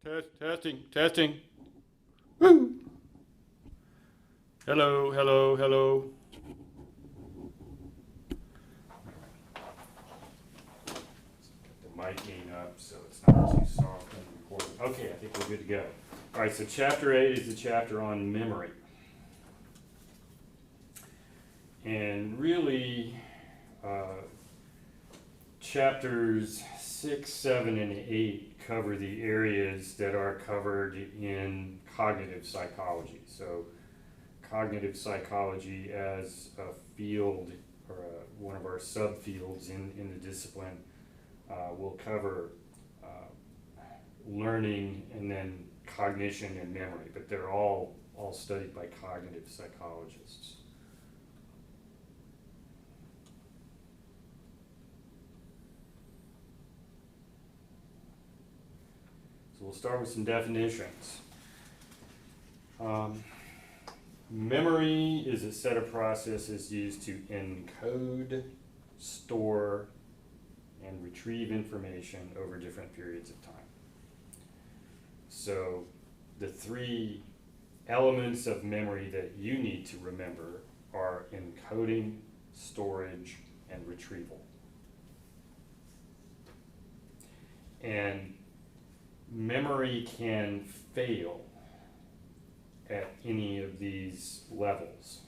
Testing. Woo. Hello. Get the mic gain up so it's not too soft and recording. Okay, I think we're good to go. All right, so chapter 8 is the chapter on memory. And really, chapters 6, 7, and 8 cover the areas that are covered in cognitive psychology. So cognitive psychology as a field or one of our subfields in the discipline will cover learning and then cognition and memory, but they're all studied by cognitive psychologists. So we'll start with some definitions. Memory is a set of processes used to encode, store, and retrieve information over different periods of time. So the three elements of memory that you need to remember are encoding, storage, and retrieval. And memory can fail at any of these levels.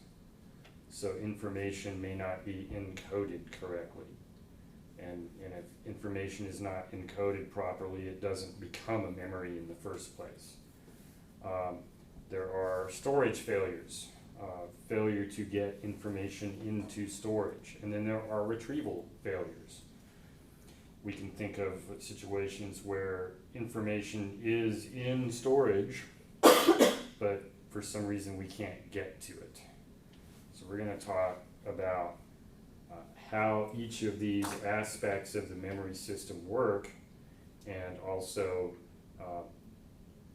So information may not be encoded correctly. And if information is not encoded properly, it doesn't become a memory in the first place. There are storage failures, failure to get information into storage. And then there are retrieval failures. We can think of situations where information is in storage, but for some reason we can't get to it. So we're going to talk about how each of these aspects of the memory system work, and also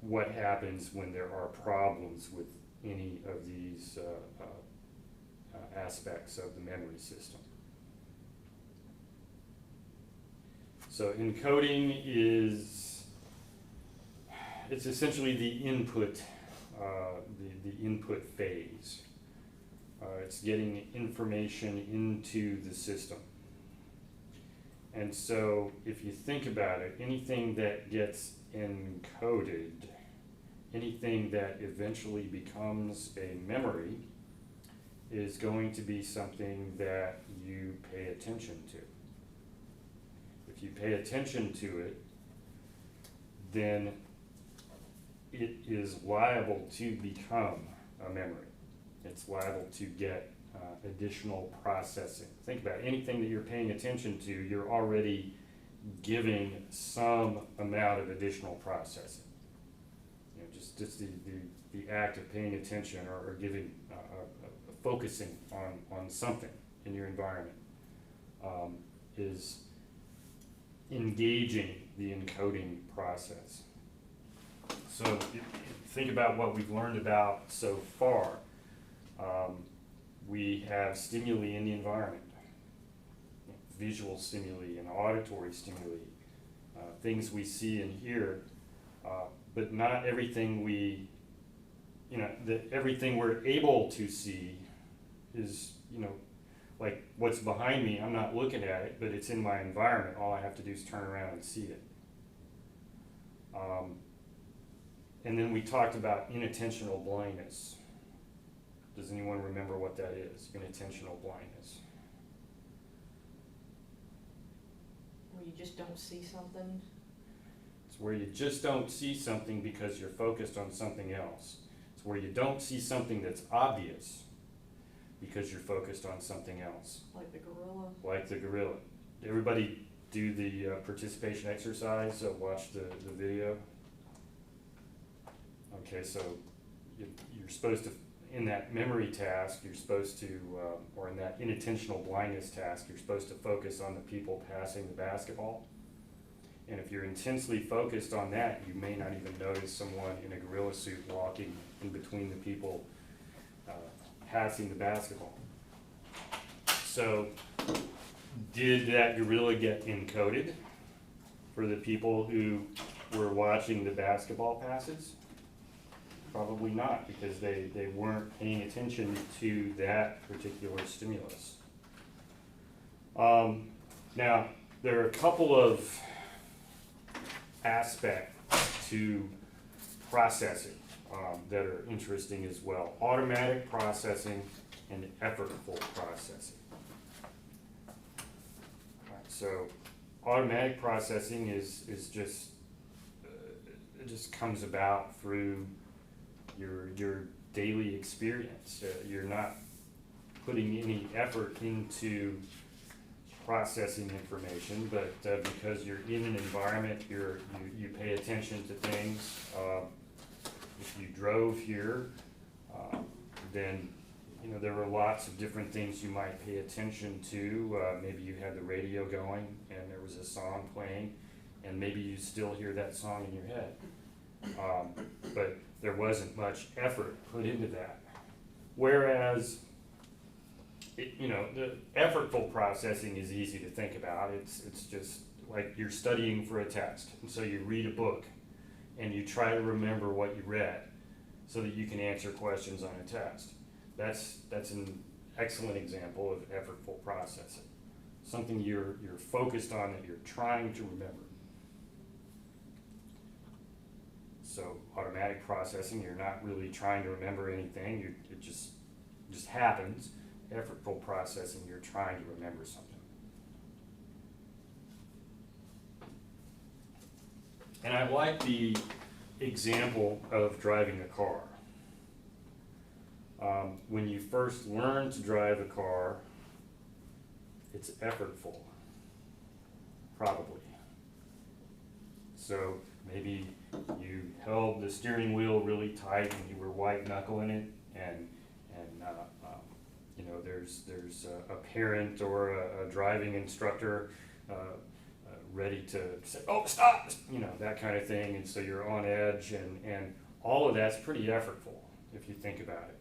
what happens when there are problems with any of these aspects of the memory system. So encoding it's essentially the input, the input phase. It's getting information into the system. And so if you think about it, anything that gets encoded, anything that eventually becomes a memory, is going to be something that you pay attention to. If you pay attention to it, then it is liable to become a memory. It's liable to get additional processing. Think about it. Anything that you're paying attention to, you're already giving some amount of additional processing. You know, just the act of paying attention or giving, focusing on something in your environment is engaging the encoding process. So think about what we've learned about so far. We have stimuli in the environment, visual stimuli and auditory stimuli, things we see and hear, but not everything everything we're able to see is, like what's behind me, I'm not looking at it, but it's in my environment. All I have to do is turn around and see it. And then we talked about inattentional blindness. Does anyone remember what that is? Inattentional blindness. Where you just don't see something? It's where you just don't see something because you're focused on something else. It's where you don't see something that's obvious because you're focused on something else. Like the gorilla? Like the gorilla. Everybody do the participation exercise, so watch the video. Okay, so you're supposed to, in that memory task, you're supposed to, or in that inattentional blindness task, you're supposed to focus on the people passing the basketball. And if you're intensely focused on that, you may not even notice someone in a gorilla suit walking in between the people passing the basketball. So, did that gorilla get encoded for the people who were watching the basketball passes? Probably not, because they weren't paying attention to that particular stimulus. Now, there are a couple of aspects to processing that are interesting as well. Automatic processing and effortful processing. Alright, so automatic processing is just it just comes about through your daily experience. You're not putting any effort into processing information, but because you're in an environment, you pay attention to things. If you drove here, then there were lots of different things you might pay attention to. Maybe you had the radio going and there was a song playing, and maybe you still hear that song in your head. But there wasn't much effort put into that. Whereas, the effortful processing is easy to think about. It's just like you're studying for a test. And so you read a book and you try to remember what you read so that you can answer questions on a test. That's an excellent example of effortful processing. Something you're focused on that you're trying to remember. So automatic processing, you're not really trying to remember anything. It just happens. Effortful processing, you're trying to remember something. And I like the example of driving a car. When you first learn to drive a car, it's effortful, probably. So maybe you held the steering wheel really tight and you were white knuckling it, and there's a parent or a driving instructor ready to say, "Oh, stop!" That kind of thing, and so you're on edge, and all of that's pretty effortful if you think about it.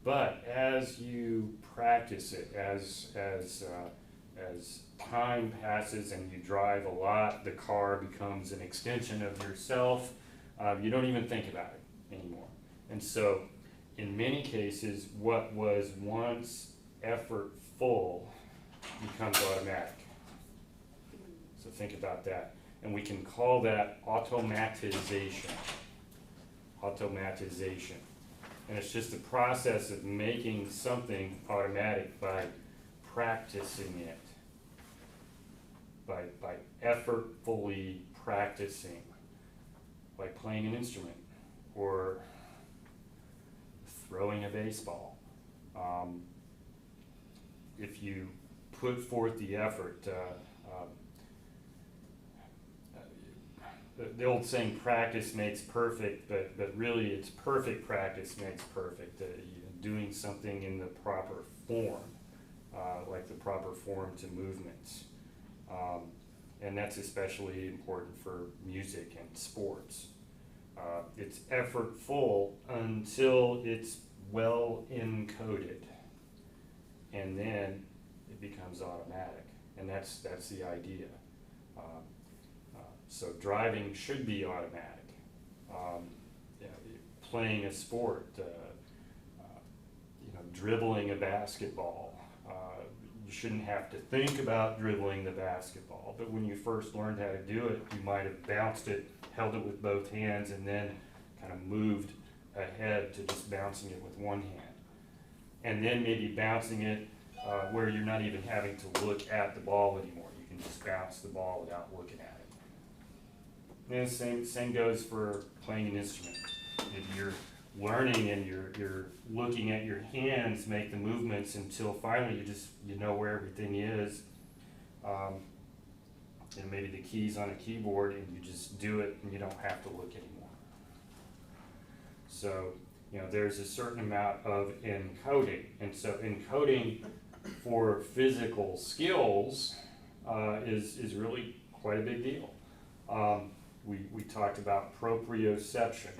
But as you practice it, as time passes and you drive a lot, the car becomes an extension of yourself. You don't even think about it anymore. And so, in many cases, what was once effortful becomes automatic. So think about that. And we can call that automatization. Automatization. And it's just the process of making something automatic by practicing it. By effortfully practicing. Like playing an instrument or throwing a baseball. If you put forth the effort, the old saying, practice makes perfect, but really it's perfect practice makes perfect. Doing something in the proper form, like the proper form to movements. And that's especially important for music and sports. It's effortful until it's well encoded, and then it becomes automatic, and that's the idea. So driving should be automatic. Playing a sport, dribbling a basketball. You shouldn't have to think about dribbling the basketball, but when you first learned how to do it, you might have bounced it, held it with both hands, and then kind of moved ahead to just bouncing it with one hand. And then maybe bouncing it where you're not even having to look at the ball anymore. You can just bounce the ball without looking at it. And the same goes for playing an instrument. If you're learning and you're looking at your hands make the movements until finally you know where everything is. And maybe the keys on a keyboard, and you just do it and you don't have to look anymore. So, there's a certain amount of encoding. And so encoding for physical skills is really quite a big deal. We talked about proprioception.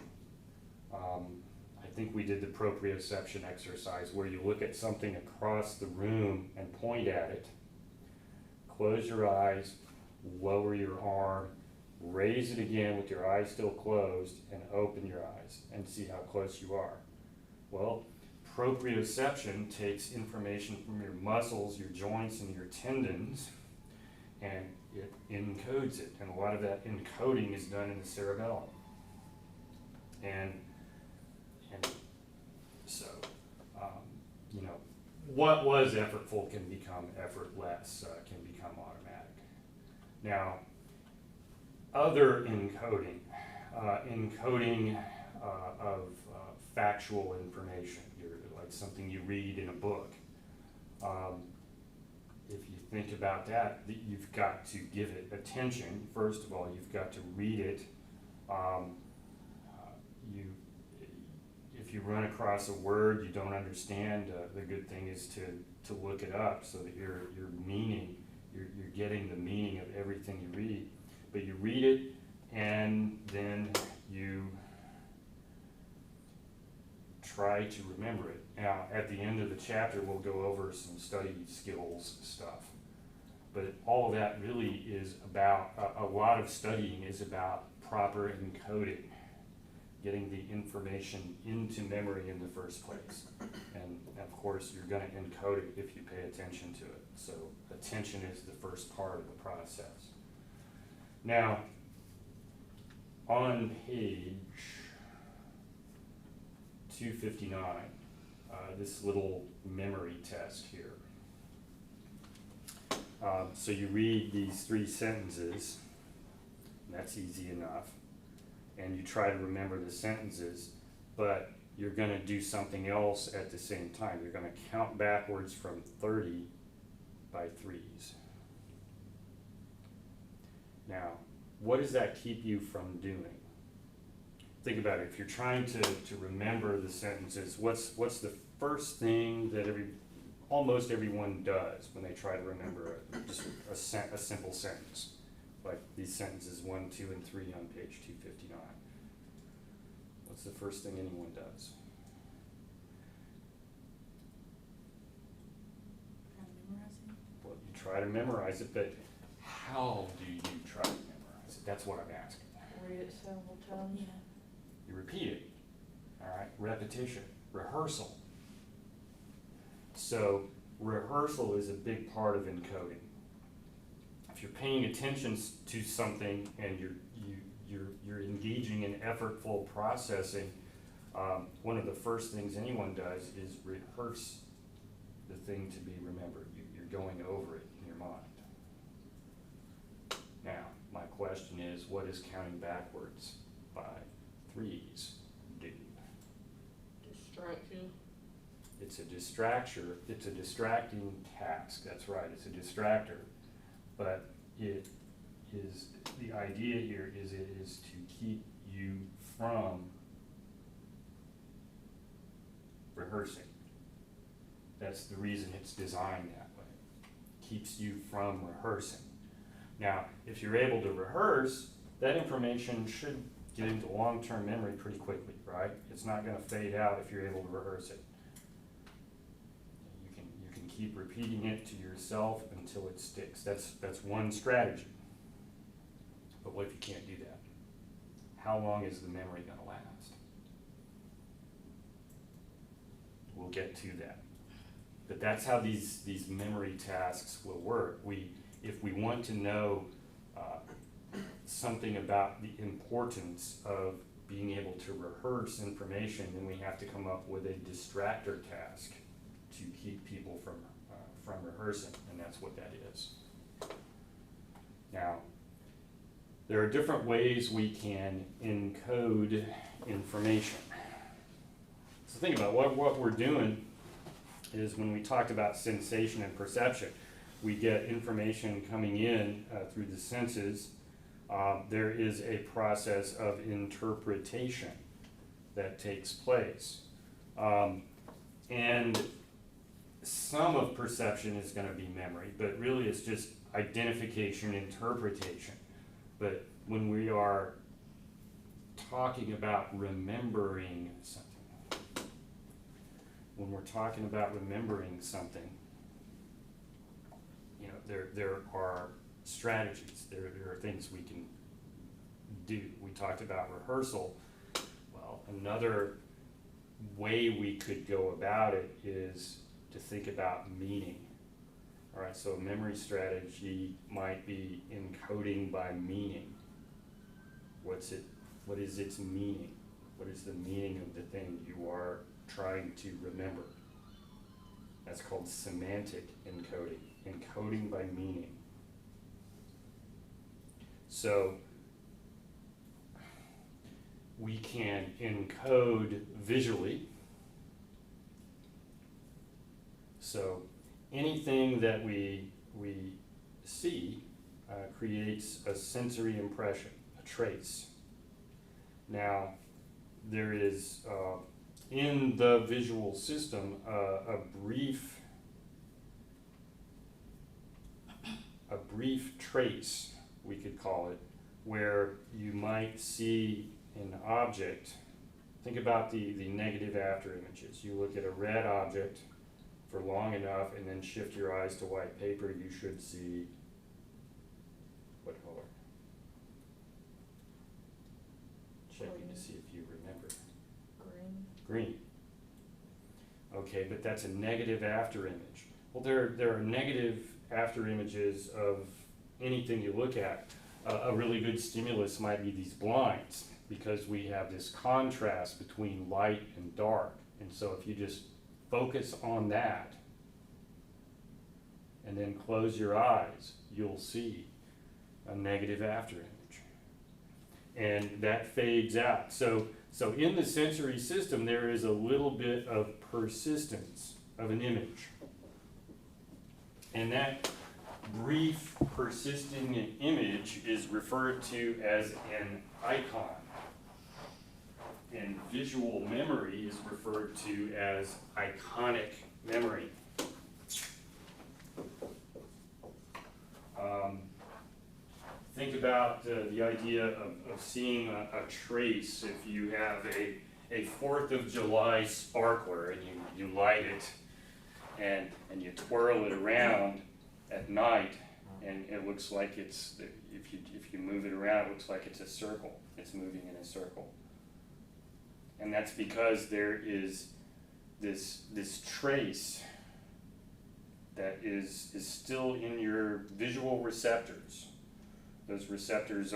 I think we did the proprioception exercise where you look at something across the room and point at it, close your eyes, lower your arm, raise it again with your eyes still closed and open your eyes and see how close you are. Well, proprioception takes information from your muscles, your joints, and your tendons, and it encodes it. And a lot of that encoding is done in the cerebellum. And so, you know, what was effortful can become effortless, can become automatic. Now, other encoding, of factual information, like something you read in a book. If you think about that, you've got to give it attention. First of all, you've got to read it. If you run across a word you don't understand, the good thing is to look it up so that you're getting the meaning of everything you read. But you read it, and then you try to remember it. Now, at the end of the chapter, we'll go over some study skills stuff. But all of that really is about, a lot of studying is about proper encoding, getting the information into memory in the first place. And of course, you're going to encode it if you pay attention to it. So attention is the first part of the process. Now, on page 259, this little memory test here. So you read these 3 sentences, and that's easy enough, and you try to remember the sentences, but you're going to do something else at the same time. You're going to count backwards from 30 by 3s. Now, what does that keep you from doing? Think about it. If you're trying to remember the sentences, what's the first thing that almost everyone does when they try to remember just a simple sentence, like these sentences 1, 2, and 3 on page 259? What's the first thing anyone does? Well, you try to memorize it, but how do you try to memorize it? That's what I'm asking. Read it several times. Yeah. You repeat it, all right? Repetition, rehearsal. So rehearsal is a big part of encoding. If you're paying attention to something and you're engaging in effortful processing, one of the first things anyone does is rehearse the thing to be remembered. You're going over it in your mind. Now, my question is, what is counting backwards by 3s do? Distract you. It's a distracting task, that's right, it's a distractor. But it is, the idea here is it is to keep you from rehearsing. That's the reason it's designed that way. Keeps you from rehearsing. Now, if you're able to rehearse, that information should get into long-term memory pretty quickly, right? It's not going to fade out if you're able to rehearse it. You can keep repeating it to yourself until it sticks. That's one strategy. But what if you can't do that? How long is the memory going to last? We'll get to that. But that's how these memory tasks will work. If we want to know something about the importance of being able to rehearse information, then we have to come up with a distractor task to keep people from rehearsing, and that's what that is. Now, there are different ways we can encode information. So think about what we're doing is when we talked about sensation and perception, we get information coming in through the senses. There is a process of interpretation that takes place. And some of perception is going to be memory, but really it's just identification, interpretation. But when we are talking about remembering something, you know, there are strategies, there are things we can do. We talked about rehearsal. Well, another way we could go about it is to think about meaning. All right, so a memory strategy might be encoding by meaning. What is its meaning? What is the meaning of the thing you are trying to remember? That's called semantic encoding, encoding by meaning. So we can encode visually. So anything that we see creates a sensory impression, a trace. Now, there is in the visual system a brief trace, we could call it, where you might see an object. Think about the negative after images. You look at a red object for long enough and then shift your eyes to white paper, you should see what color? Checking to see if you remember. Green. Green. Okay, but that's a negative after image. Well, there are negative after images of anything you look at. A really good stimulus might be these blinds, because we have this contrast between light and dark. And so if you just focus on that and then close your eyes, you'll see a negative after image. And that fades out. So in the sensory system, there is a little bit of persistence of an image. And that brief persisting image is referred to as an icon. And visual memory is referred to as iconic memory. Think about the idea of seeing a trace. If you have a 4th of July sparkler and you light it and you twirl it around at night, and it looks like it's, if you move it around, it looks like it's a circle. It's moving in a circle. And that's because there is this trace that is still in your visual receptors. Those receptors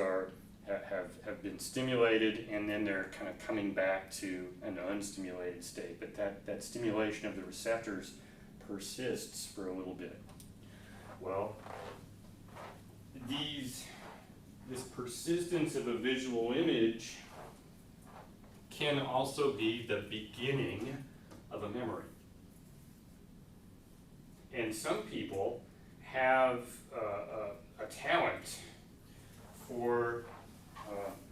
have been stimulated, and then they're kind of coming back to an unstimulated state. But that stimulation of the receptors persists for a little bit. Well, this persistence of a visual image can also be the beginning of a memory. And some people have a talent for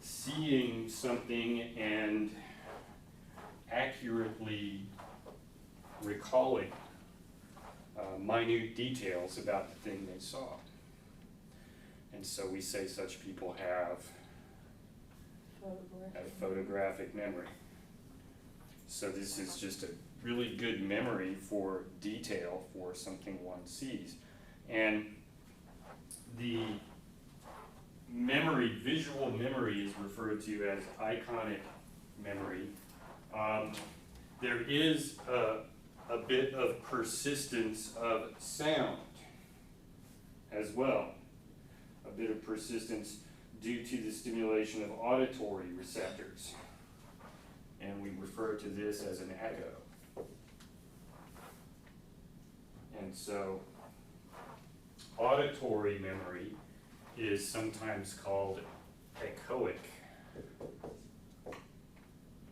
seeing something and accurately recalling minute details about the thing they saw. And so we say such people have photographic memory. So this is just a really good memory for detail for something one sees. And the memory, visual memory, is referred to as iconic memory. There is a bit of persistence of sound as well. A bit of persistence due to the stimulation of auditory receptors. And we refer to this as an echo. And so auditory memory is sometimes called echoic.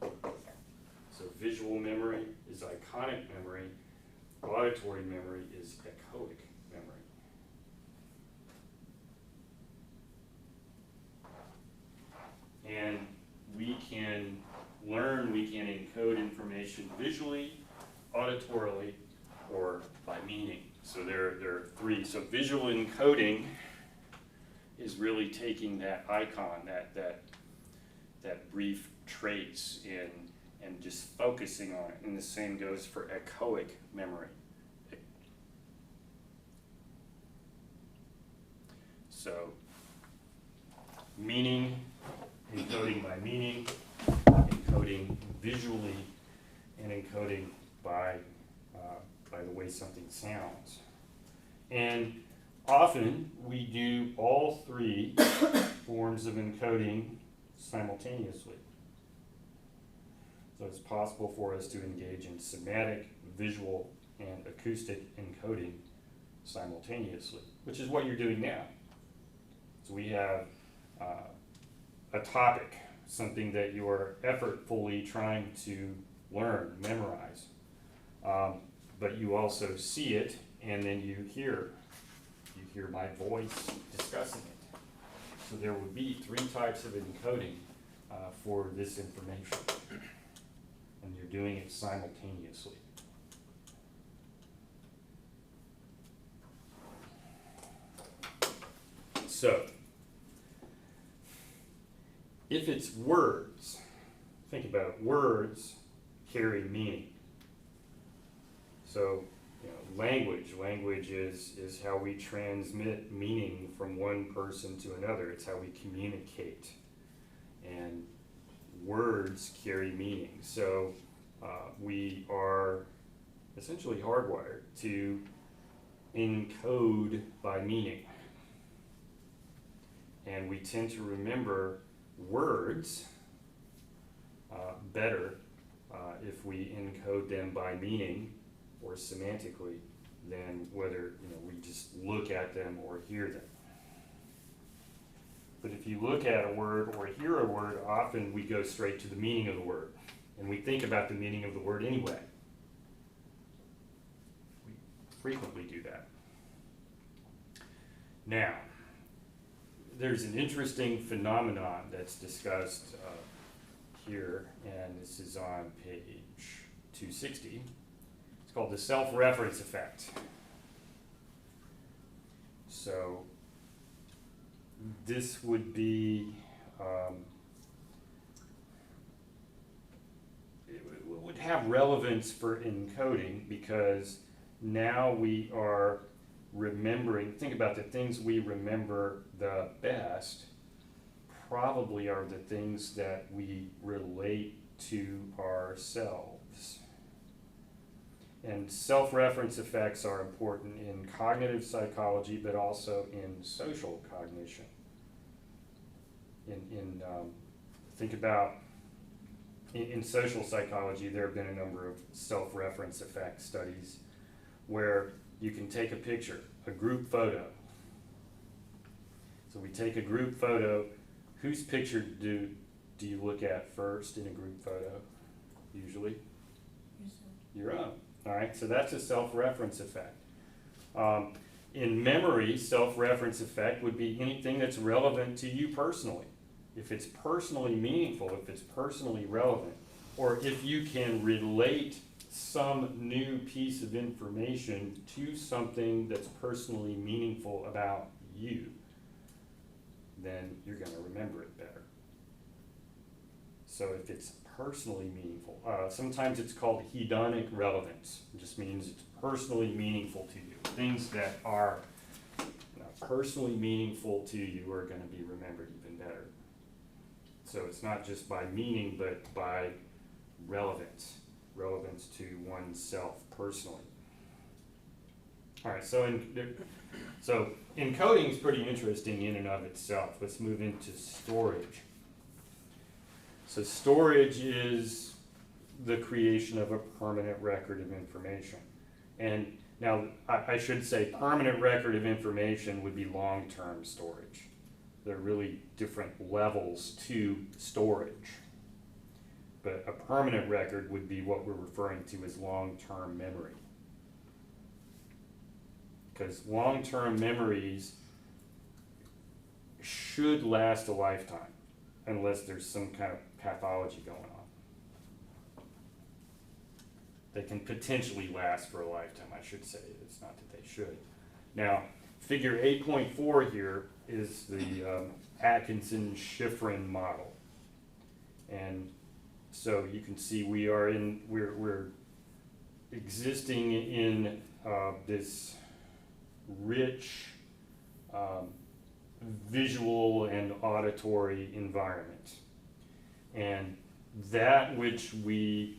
So visual memory is iconic memory, auditory memory is echoic memory. And we can learn, we can encode information visually, auditorily, or by meaning. So there are three. So visual encoding is really taking that icon, that brief trace and just focusing on it. And the same goes for echoic memory. So meaning encoding by meaning, encoding visually, and encoding by the way something sounds. And often we do all three forms of encoding simultaneously. So it's possible for us to engage in somatic, visual, and acoustic encoding simultaneously, which is what you're doing now. So we have a topic, something that you are effortfully trying to learn, memorize, but you also see it, and then you hear my voice discussing it. So there would be three types of encoding for this information, and you're doing it simultaneously. So, if it's words, think about it, words carry meaning. So, language is how we transmit meaning from one person to another. It's how we communicate. And words carry meaning. So we are essentially hardwired to encode by meaning. And we tend to remember words better if we encode them by meaning or semantically than whether we just look at them or hear them. But if you look at a word or hear a word, often we go straight to the meaning of the word, and we think about the meaning of the word anyway. We frequently do that. Now, there's an interesting phenomenon that's discussed here, and this is on page 260. It's called the self-reference effect. So this would be, it would have relevance for encoding because now we are remembering, think about the things we remember the best probably are the things that we relate to ourselves. And self-reference effects are important in cognitive psychology, but also in social cognition. Think about, in social psychology, there have been a number of self-reference effect studies where you can take a picture, a group photo. So we take a group photo. Whose picture do you look at first in a group photo, usually? Your own. All right, so that's a self-reference effect. In memory, self-reference effect would be anything that's relevant to you personally. If it's personally meaningful, if it's personally relevant, or if you can relate some new piece of information to something that's personally meaningful about you, then you're going to remember it better. So if it's personally meaningful, sometimes it's called hedonic relevance. It just means it's personally meaningful to you. Things that are personally meaningful to you are going to be remembered even better. So it's not just by meaning, but by relevance to oneself personally. All right, so encoding is pretty interesting in and of itself. Let's move into storage. So storage is the creation of a permanent record of information. And now I should say permanent record of information would be long-term storage. There are really different levels to storage. But a permanent record would be what we're referring to as long-term memory. Because long-term memories should last a lifetime unless there's some kind of pathology going on. They can potentially last for a lifetime, I should say. It's not that they should. Now, figure 8.4 here is the Atkinson-Shiffrin model. And so you can see we're existing in this rich visual and auditory environment. And that which we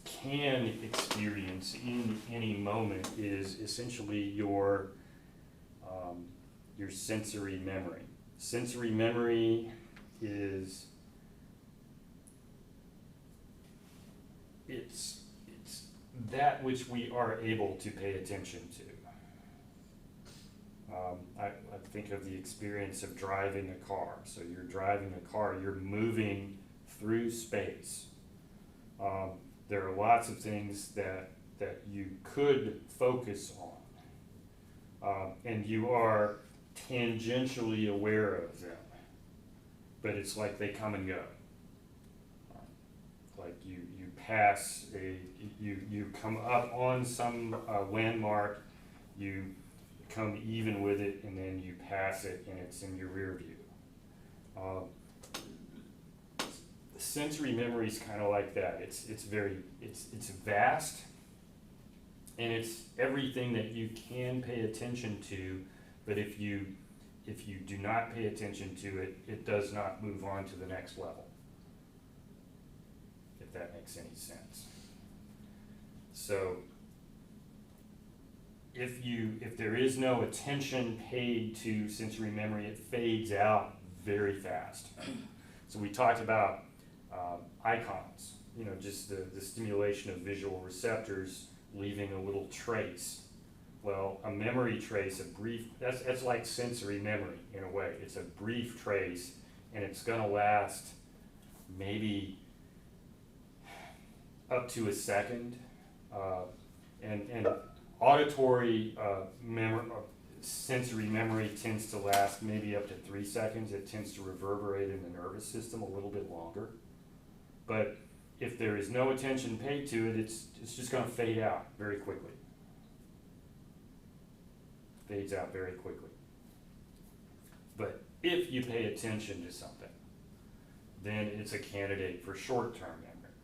can experience in any moment is essentially your sensory memory. Sensory memory is it's that which we are able to pay attention to. I think of the experience of driving a car. So you're driving a car, you're moving through space. There are lots of things that you could focus on, and you are tangentially aware of them, but it's like they come and go. Like you pass you come up on some landmark, you come even with it, and then you pass it and it's in your rear view. Sensory memory is kind of like that. It's vast, and it's everything that you can pay attention to, but if you do not pay attention to it, it does not move on to the next level, if that makes any sense. So if there is no attention paid to sensory memory, it fades out very fast. So we talked about icons, just the stimulation of visual receptors leaving a little trace. Well, a memory trace, that's like sensory memory in a way. It's a brief trace, and it's going to last maybe up to a second. And auditory sensory memory tends to last maybe up to 3 seconds. It tends to reverberate in the nervous system a little bit longer. But if there is no attention paid to it, it's just going to fade out very quickly. Fades out very quickly. But if you pay attention to something, then it's a candidate for short-term memory.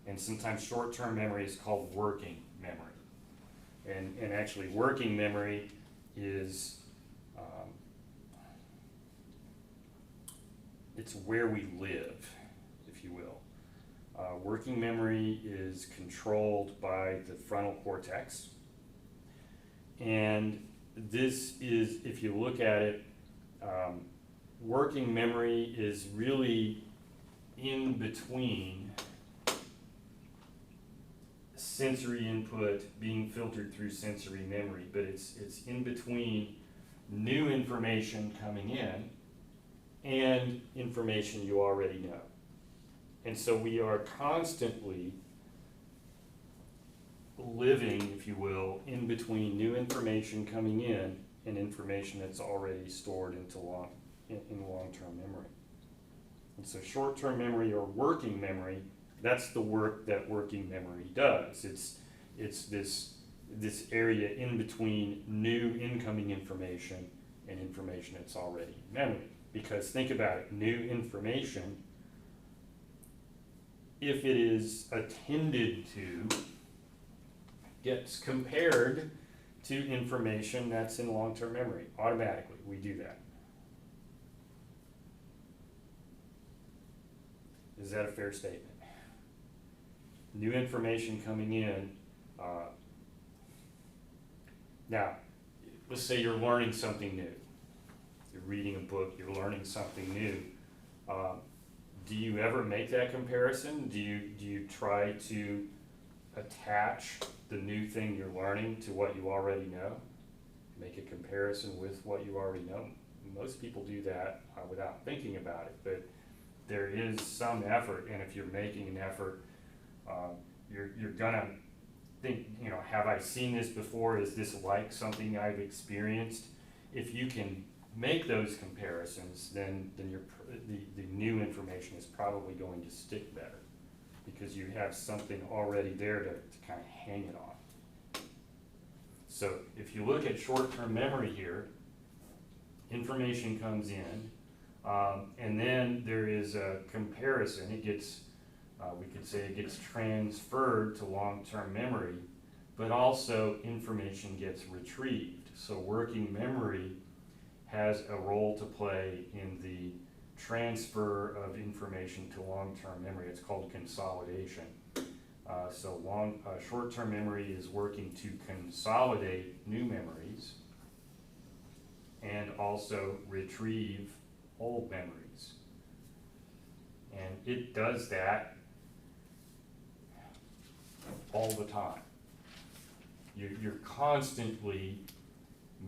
And sometimes short-term memory is called working memory. And actually working memory is, it's where we live, if you will. Working memory is controlled by the frontal cortex. And this is, if you look at it, working memory is really in between sensory input being filtered through sensory memory, but it's in between new information coming in and information you already know. And so we are constantly living, if you will, in between new information coming in and information that's already stored into in long-term memory. And so short-term memory or working memory, that's the work that working memory does. It's this area in between new incoming information and information that's already in memory. Because think about it, new information, if it is attended to, gets compared to information that's in long-term memory. Automatically, we do that. Is that a fair statement? New information coming in. Now, let's say you're learning something new. You're reading a book, you're learning something new. Do you ever make that comparison? Do you try to attach the new thing you're learning to what you already know? Make a comparison with what you already know? Most people do that without thinking about it, but there is some effort, and if you're making an effort, you're gonna think, have I seen this before? Is this like something I've experienced? If you can make those comparisons, then the new information is probably going to stick better because you have something already there to kind of hang it on. So if you look at short-term memory here, information comes in, and then there is a comparison. It gets, we could say it gets transferred to long-term memory, but also information gets retrieved. So working memory has a role to play in the transfer of information to long-term memory. It's called consolidation. Short-term memory is working to consolidate new memories and also retrieve old memories. And it does that all the time. You're constantly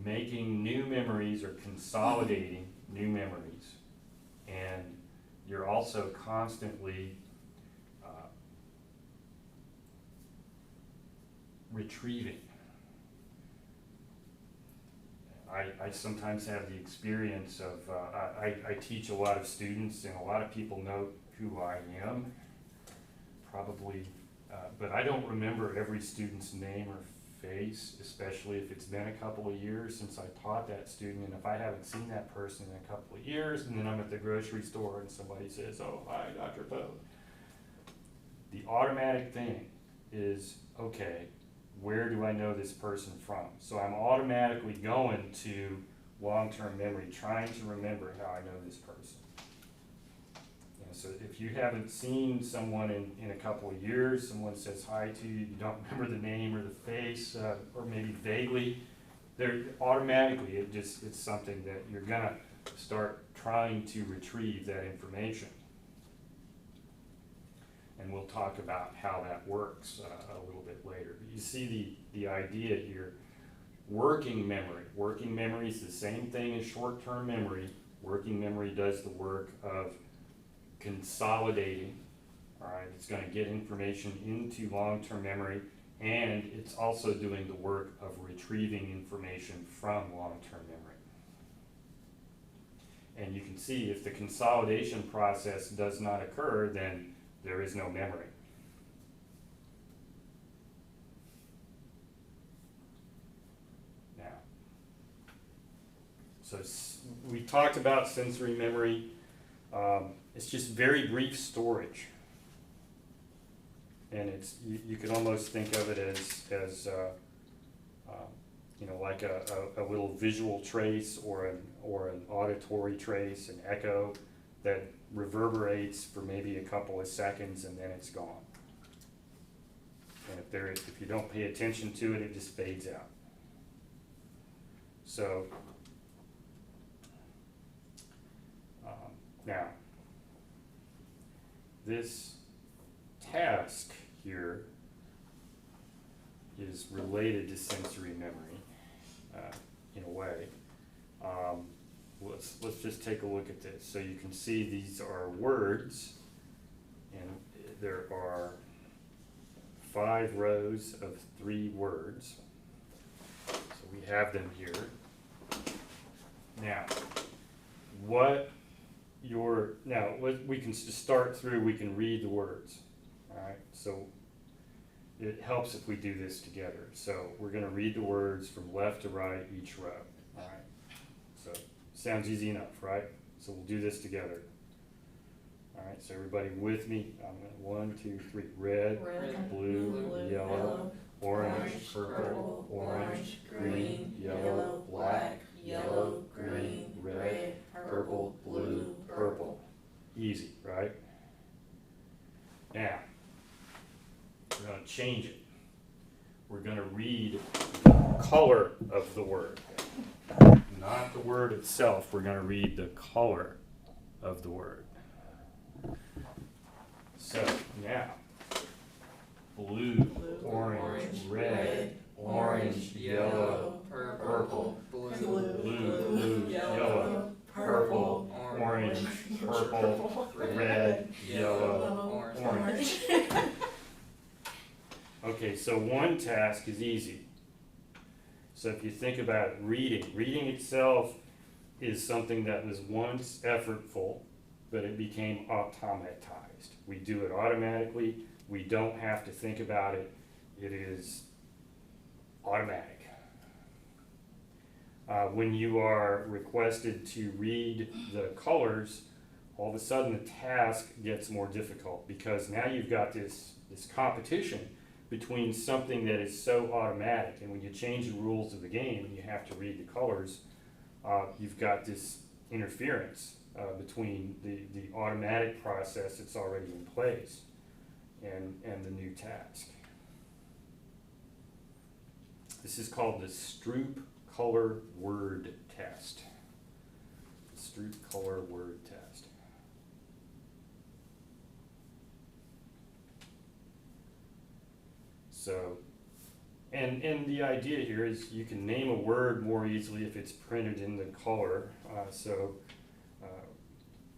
making new memories or consolidating new memories. And you're also constantly retrieving. I sometimes have the experience of, I teach a lot of students, and a lot of people know who I am, probably, but I don't remember every student's name or face, especially if it's been a couple of years since I taught that student, and if I haven't seen that person in a couple of years, and then I'm at the grocery store and somebody says, "Oh, hi, Dr. Poe." The automatic thing is, okay, where do I know this person from? So I'm automatically going to long-term memory, trying to remember how I know this person. So if you haven't seen someone in a couple of years, someone says hi to you, you don't remember the name or the face, or maybe vaguely, they're automatically, it's something that you're gonna start trying to retrieve that information. And we'll talk about how that works a little bit later. But you see the idea here. Working memory. Working memory is the same thing as short-term memory. Working memory does the work of consolidating. All right, it's going to get information into long-term memory, and it's also doing the work of retrieving information from long-term memory. And you can see if the consolidation process does not occur, then there is no memory. Now, so we talked about sensory memory. It's just very brief storage. And it's you can almost think of it as like a little visual trace or an auditory trace, an echo that reverberates for maybe a couple of seconds and then it's gone. And if you don't pay attention to it, it just fades out. So now this task here is related to sensory memory in a way. Let's just take a look at this. So you can see these are words, and there are 5 rows of 3 words. So we have them here. Now, we can just start through, we can read the words. All right, so it helps if we do this together. So we're going to read the words from left to right each row. All right, so sounds easy enough, right? So we'll do this together. All right, so everybody with me. I'm going 1, 2, 3. Red, blue, yellow, orange, purple, orange, green, yellow, black, yellow, green, red, purple, blue, purple. Easy, right? Now, we're going to change it. We're going to read the color of the word. Not the word itself, we're going to read the color of the word. So now, blue, orange, red, orange, yellow, purple, blue, yellow, purple, orange, purple, red, yellow, orange. Okay, so one task is easy. So if you think about reading itself is something that was once effortful, but it became automatized. We do it automatically. We don't have to think about it. It is automatic. When you are requested to read the colors, all of a sudden the task gets more difficult because now you've got this competition between something that is so automatic, and when you change the rules of the game and you have to read the colors, you've got this interference between the automatic process that's already in place and the new task. This is called the Stroop color word test. The Stroop color word test. So, and the idea here is you can name a word more easily if it's printed in the color.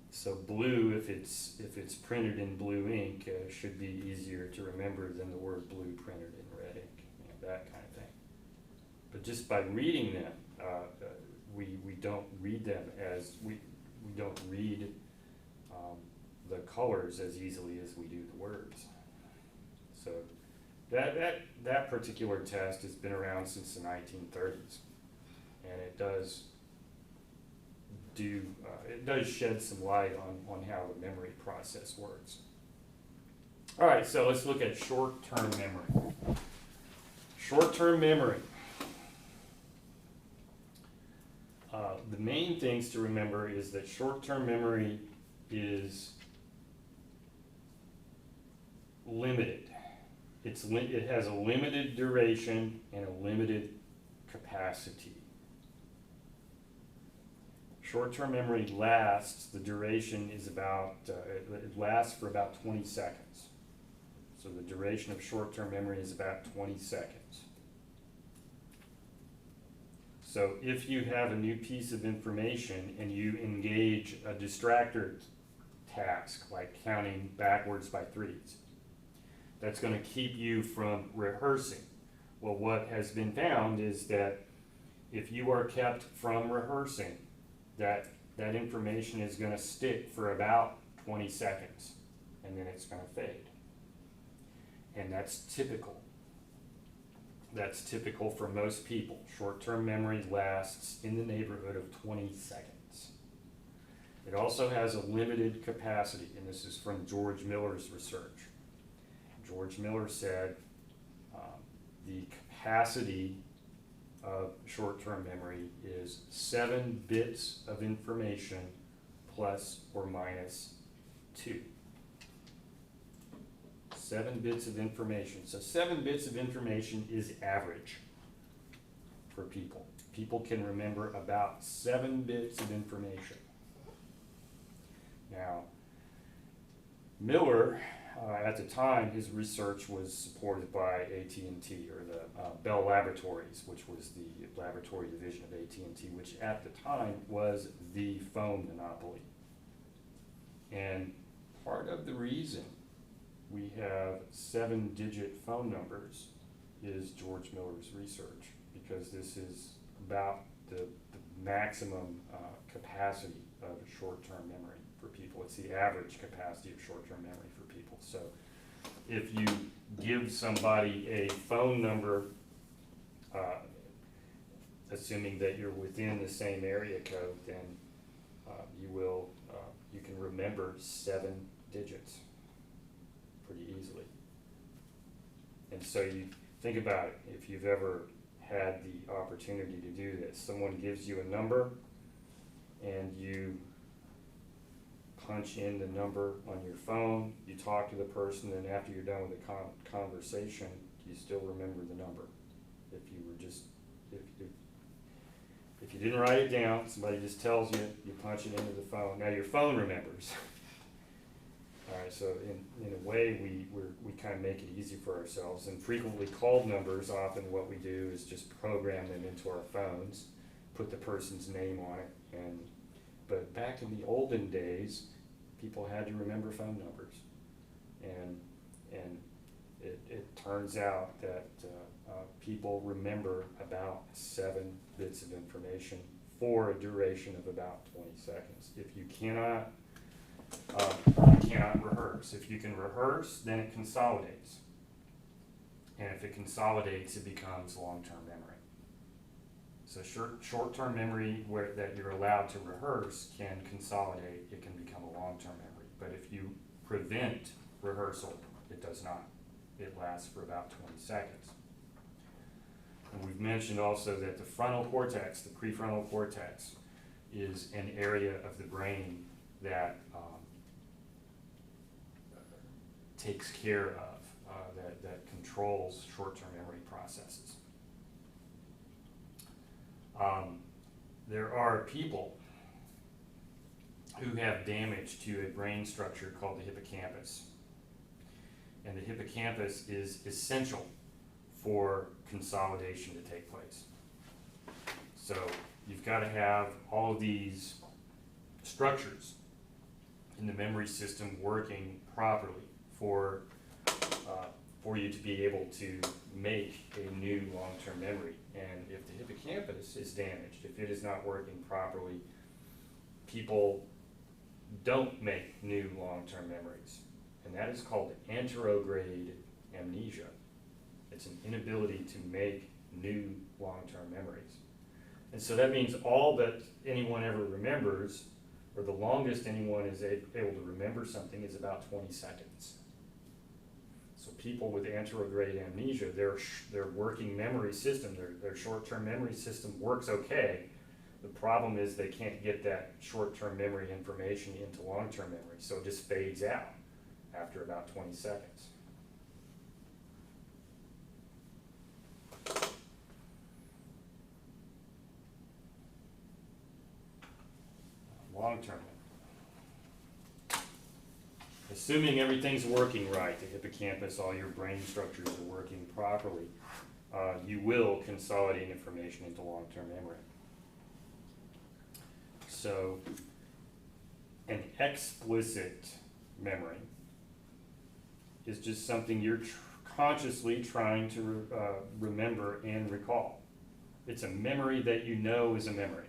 So blue, if it's printed in blue ink, should be easier to remember than the word blue printed in red ink, that kind of thing. But just by reading them, we don't read them as we don't read the colors as easily as we do the words. So that particular test has been around since the 1930s, and it does shed some light on how the memory process works. All right, so let's look at short-term memory. Short-term memory. The main things to remember is that short-term memory is limited. It has a limited duration and a limited capacity. Short-term memory lasts, the duration is about, it lasts for about 20 seconds. So the duration of short-term memory is about 20 seconds. So if you have a new piece of information and you engage a distractor task, like counting backwards by threes, that's going to keep you from rehearsing. Well, what has been found is that if you are kept from rehearsing, that information is going to stick for about 20 seconds, and then it's going to fade. And that's typical. That's typical for most people. Short-term memory lasts in the neighborhood of 20 seconds. It also has a limited capacity, and this is from George Miller's research. George Miller said the capacity of short-term memory is 7 bits of information plus or minus 2. 7 bits of information. So 7 bits of information is average for people. People can remember about 7 bits of information. Now, Miller, at the time, his research was supported by AT&T, or the Bell Laboratories, which was the laboratory division of AT&T, which at the time was the phone monopoly. And part of the reason we have 7-digit phone numbers is George Miller's research, because this is about the maximum capacity of short-term memory for people. It's the average capacity of short-term memory for people. So if you give somebody a phone number, assuming that you're within the same area code, then you can remember 7 digits pretty easily. And so you think about it, if you've ever had the opportunity to do this, someone gives you a number and you punch in the number on your phone, you talk to the person, and after you're done with the conversation, you still remember the number. If you were just, if you didn't write it down, somebody just tells you, you punch it into the phone. Now your phone remembers. All right, so in a way, we kind of make it easy for ourselves. And frequently called numbers, often what we do is just program them into our phones, put the person's name on it. But back in the olden days, people had to remember phone numbers. And it turns out that people remember about 7 bits of information for a duration of about 20 seconds. If you cannot rehearse. If you can rehearse, then it consolidates. And if it consolidates, it becomes long-term memory. So short-term memory that you're allowed to rehearse can consolidate. It can become a long-term memory. But if you prevent rehearsal, it does not. It lasts for about 20 seconds. And we've mentioned also that the frontal cortex, the prefrontal cortex, is an area of the brain that takes care of, that controls short-term memory processes. There are people who have damage to a brain structure called the hippocampus. And the hippocampus is essential for consolidation to take place. So you've got to have all of these structures in the memory system working properly for you to be able to make a new long-term memory. And if the hippocampus is damaged, if it is not working properly, people don't make new long-term memories. And that is called anterograde amnesia. It's an inability to make new long-term memories. And so that means all that anyone ever remembers, or the longest anyone is able to remember something, is about 20 seconds. So people with anterograde amnesia, their working memory system, their short-term memory system works okay. The problem is they can't get that short-term memory information into long-term memory, so it just fades out after about 20 seconds. Long-term memory. Assuming everything's working right, the hippocampus, all your brain structures are working properly, you will consolidate information into long-term memory. So, an explicit memory is just something you're consciously trying to remember and recall. It's a memory that you know is a memory.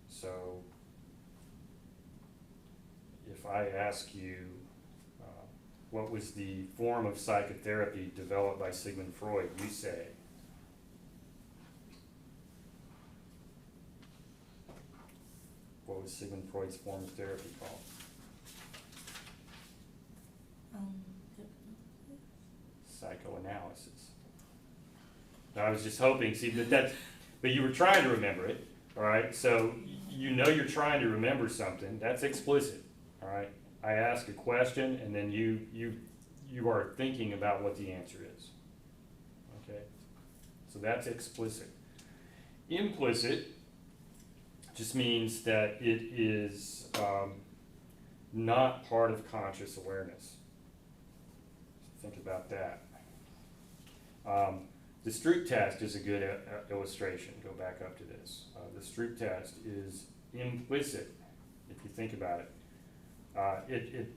So, if I ask you, what was the form of psychotherapy developed by Sigmund Freud, you say, what was Sigmund Freud's form of therapy called? Psychoanalysis. Now, I was just hoping, see, but you were trying to remember it, all right? So you know you're trying to remember something. That's explicit, all right? I ask a question, and then you are thinking about what the answer is, okay? So that's explicit. Implicit just means that it is not part of conscious awareness. Think about that. The Stroop test is a good illustration. Go back up to this. The Stroop test is implicit, if you think about it. It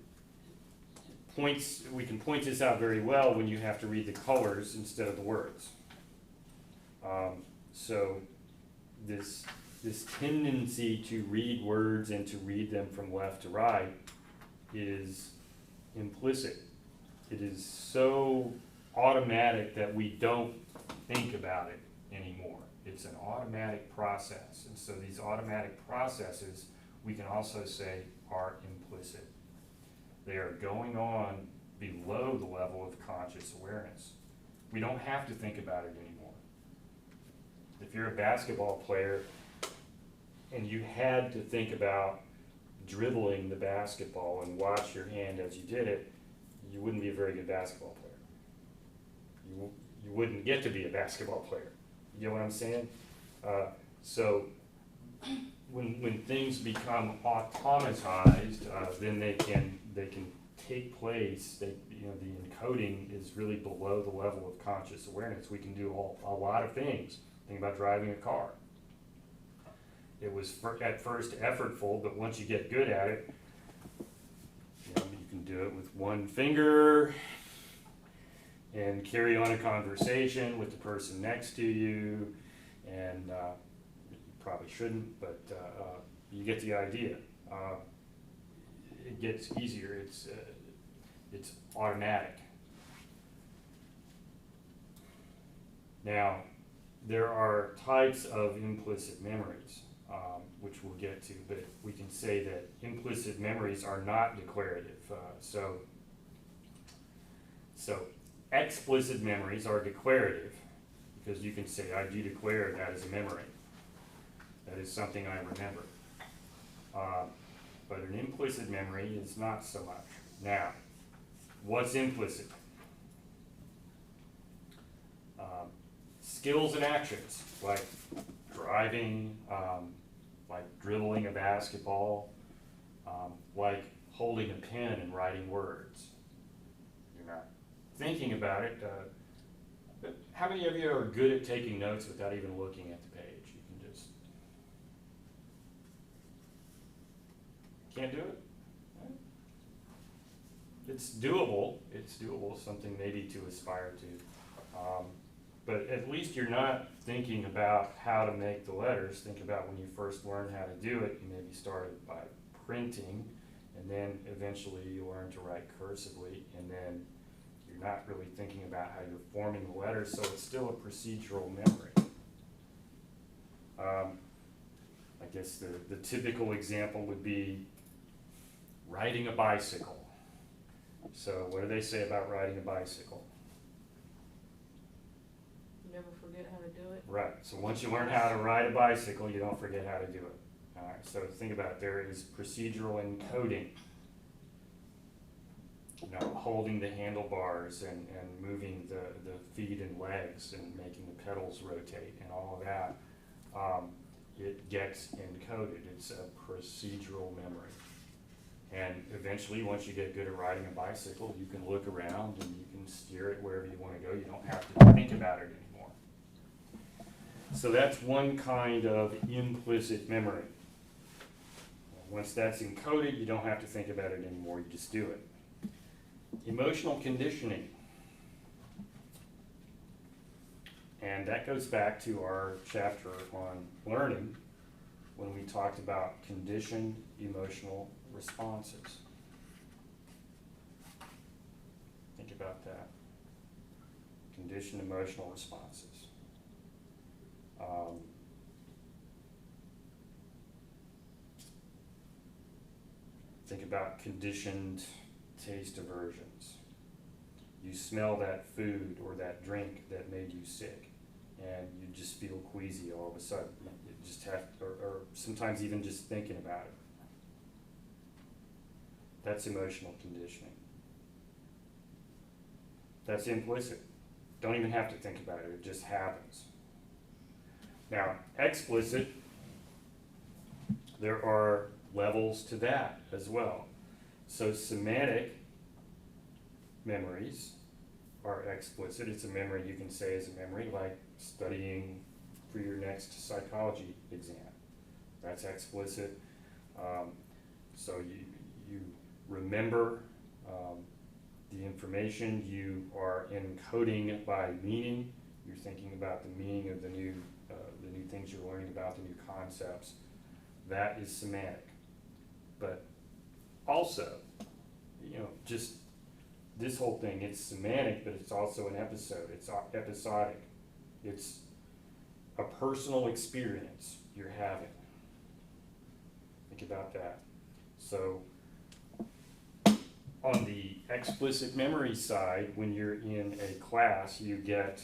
points, we can point this out very well when you have to read the colors instead of the words. So this tendency to read words and to read them from left to right is implicit. It is so automatic that we don't think about it anymore. It's an automatic process. And so these automatic processes, we can also say, are implicit. They are going on below the level of conscious awareness. We don't have to think about it anymore. If you're a basketball player and you had to think about dribbling the basketball and watch your hand as you did it, you wouldn't be a very good basketball player. You wouldn't get to be a basketball player. You know what I'm saying? So when things become automatized, then they can take place. The encoding is really below the level of conscious awareness. We can do a lot of things. Think about driving a car. It was at first effortful, but once you get good at it, you can do it with one finger and carry on a conversation with the person next to you, and you probably shouldn't, but you get the idea. It gets easier. It's automatic. Now, there are types of implicit memories, which we'll get to, but we can say that implicit memories are not declarative. So Explicit memories are declarative, because you can say, I do declare that is a memory. That is something I remember. But an implicit memory is not so much. Now, what's implicit? Skills and actions, like driving, like dribbling a basketball, like holding a pen and writing words. You're not thinking about it. But how many of you are good at taking notes without even looking at the page? You can just... Can't do it? It's doable. It's doable, something maybe to aspire to. But at least you're not thinking about how to make the letters. Think about when you first learn how to do it, you maybe started by printing, and then eventually you learn to write cursively, and then you're not really thinking about how you're forming the letters, so it's still a procedural memory. I guess the typical example would be riding a bicycle. So what do they say about riding a bicycle? You never forget how to do it. Right, so once you learn how to ride a bicycle, you don't forget how to do it. All right, so think about it, there is procedural encoding. You know, holding the handlebars and moving the feet and legs and making the pedals rotate and all of that. It gets encoded. It's a procedural memory. And eventually, once you get good at riding a bicycle, you can look around and you can steer it wherever you want to go. You don't have to think about it anymore. So that's one kind of implicit memory. Once that's encoded, you don't have to think about it anymore. You just do it. Emotional conditioning. And that goes back to our chapter on learning when we talked about conditioned emotional responses. Think about that. Conditioned emotional responses. Think about conditioned taste aversions. You smell that food or that drink that made you sick, and you just feel queasy all of a sudden. You just have, or sometimes even just thinking about it. That's emotional conditioning. That's implicit. Don't even have to think about it, it just happens. Now, explicit, there are levels to that as well. So semantic memories are explicit. It's a memory you can say is a memory, like studying for your next psychology exam. That's explicit. So you remember the information, you are encoding by meaning. You're thinking about the meaning of the new things you're learning about, the new concepts. That is semantic. But also, just this whole thing, it's semantic, but it's also an episode. It's episodic. It's a personal experience you're having. Think about that. So, on the explicit memory side, when you're in a class, you get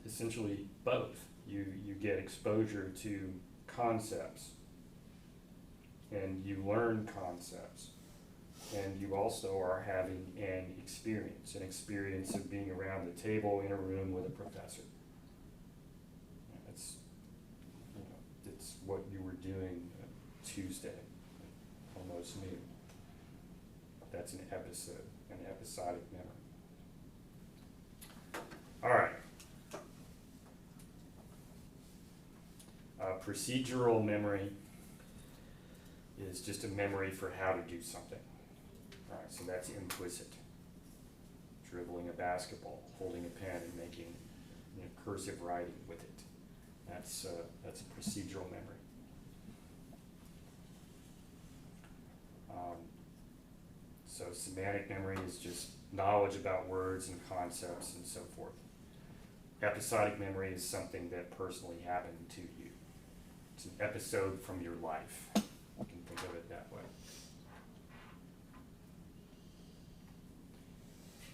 essentially both. You get exposure to concepts, and you learn concepts, and you also are having an experience of being around the table in a room with a professor. It's what you were doing Tuesday, almost noon. That's an episode, an episodic memory. All right. Procedural memory is just a memory for how to do something. All right, so that's implicit. Dribbling a basketball, holding a pen, and making cursive writing with it. That's a procedural memory. So semantic memory is just knowledge about words and concepts and so forth. Episodic memory is something that personally happened to you. It's an episode from your life. You can think of it that way.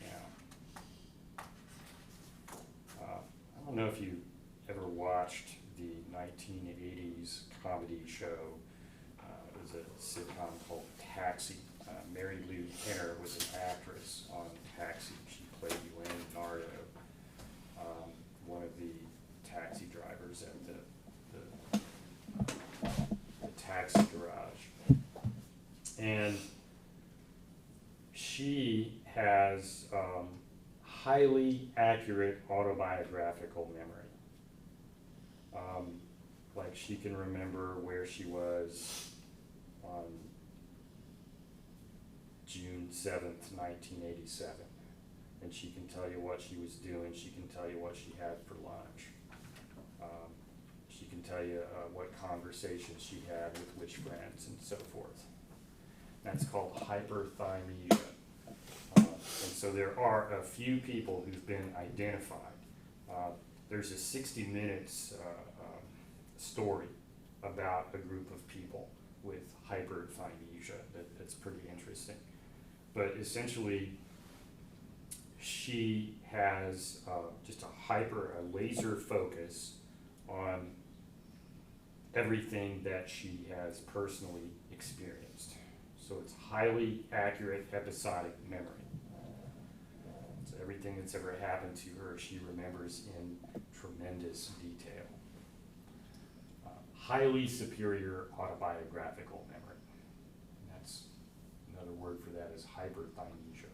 Now, know if you ever watched the 1980s comedy show. It was a sitcom called Taxi. Mary Lou Henner was an actress on Taxi. She played Elaine Nardo, one of the taxi drivers at the taxi garage. And she has highly accurate autobiographical memory. Like she can remember where she was on June 7th, 1987. And she can tell you what she was doing. She can tell you what she had for lunch. She can tell you what conversations she had with which friends and so forth. That's called hyperthymesia. And so there are a few people who've been identified. There's a 60 Minutes story about a group of people with hyperthymesia that's pretty interesting. But essentially, she has just a laser focus on everything that she has personally experienced. So it's highly accurate episodic memory. So everything that's ever happened to her, she remembers in tremendous detail. Highly superior autobiographical memory. And that's another word for that is hyperthymesia.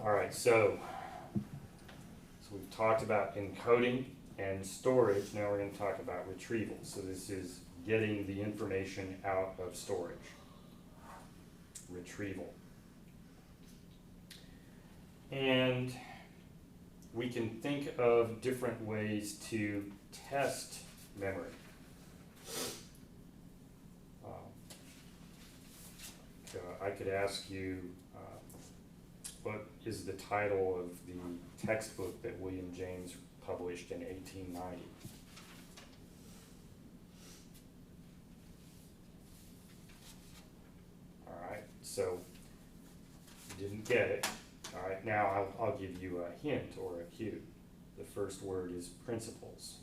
All right, so we've talked about encoding and storage. Now we're going to talk about retrieval. So this is getting the information out of storage. Retrieval. And we can think of different ways to test memory. I could ask you, what is the title of the textbook that William James published in 1890? All right, so you didn't get it. All right, now I'll give you a hint or a cue. The first word is principles.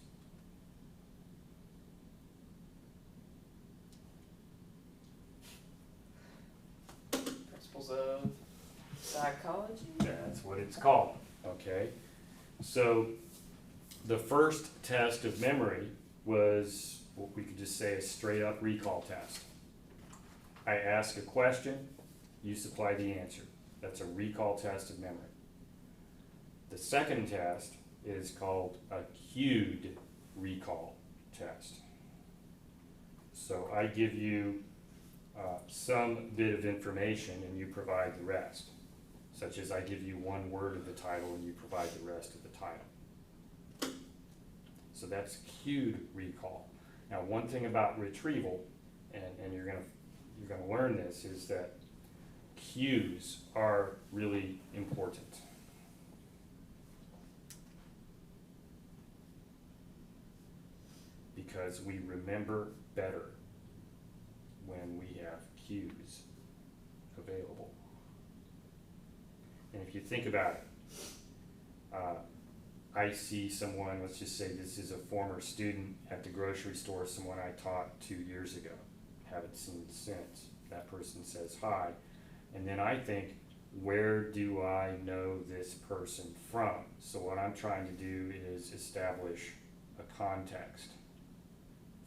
Principles of psychology? That's what it's called, okay? So the first test of memory was what we could just say a straight up recall test. I ask a question, you supply the answer. That's a recall test of memory. The second test is called a cued recall test. So I give you some bit of information and you provide the rest, such as I give you one word of the title and you provide the rest of the title. So that's cued recall. Now, one thing about retrieval, and you're gonna learn this, is that cues are really important. Because we remember better when we have cues available. And if you think about it, I see someone, let's just say this is a former student at the grocery store, someone I taught 2 years ago, haven't seen since. That person says hi, and then I think, where do I know this person from? So what I'm trying to do is establish a context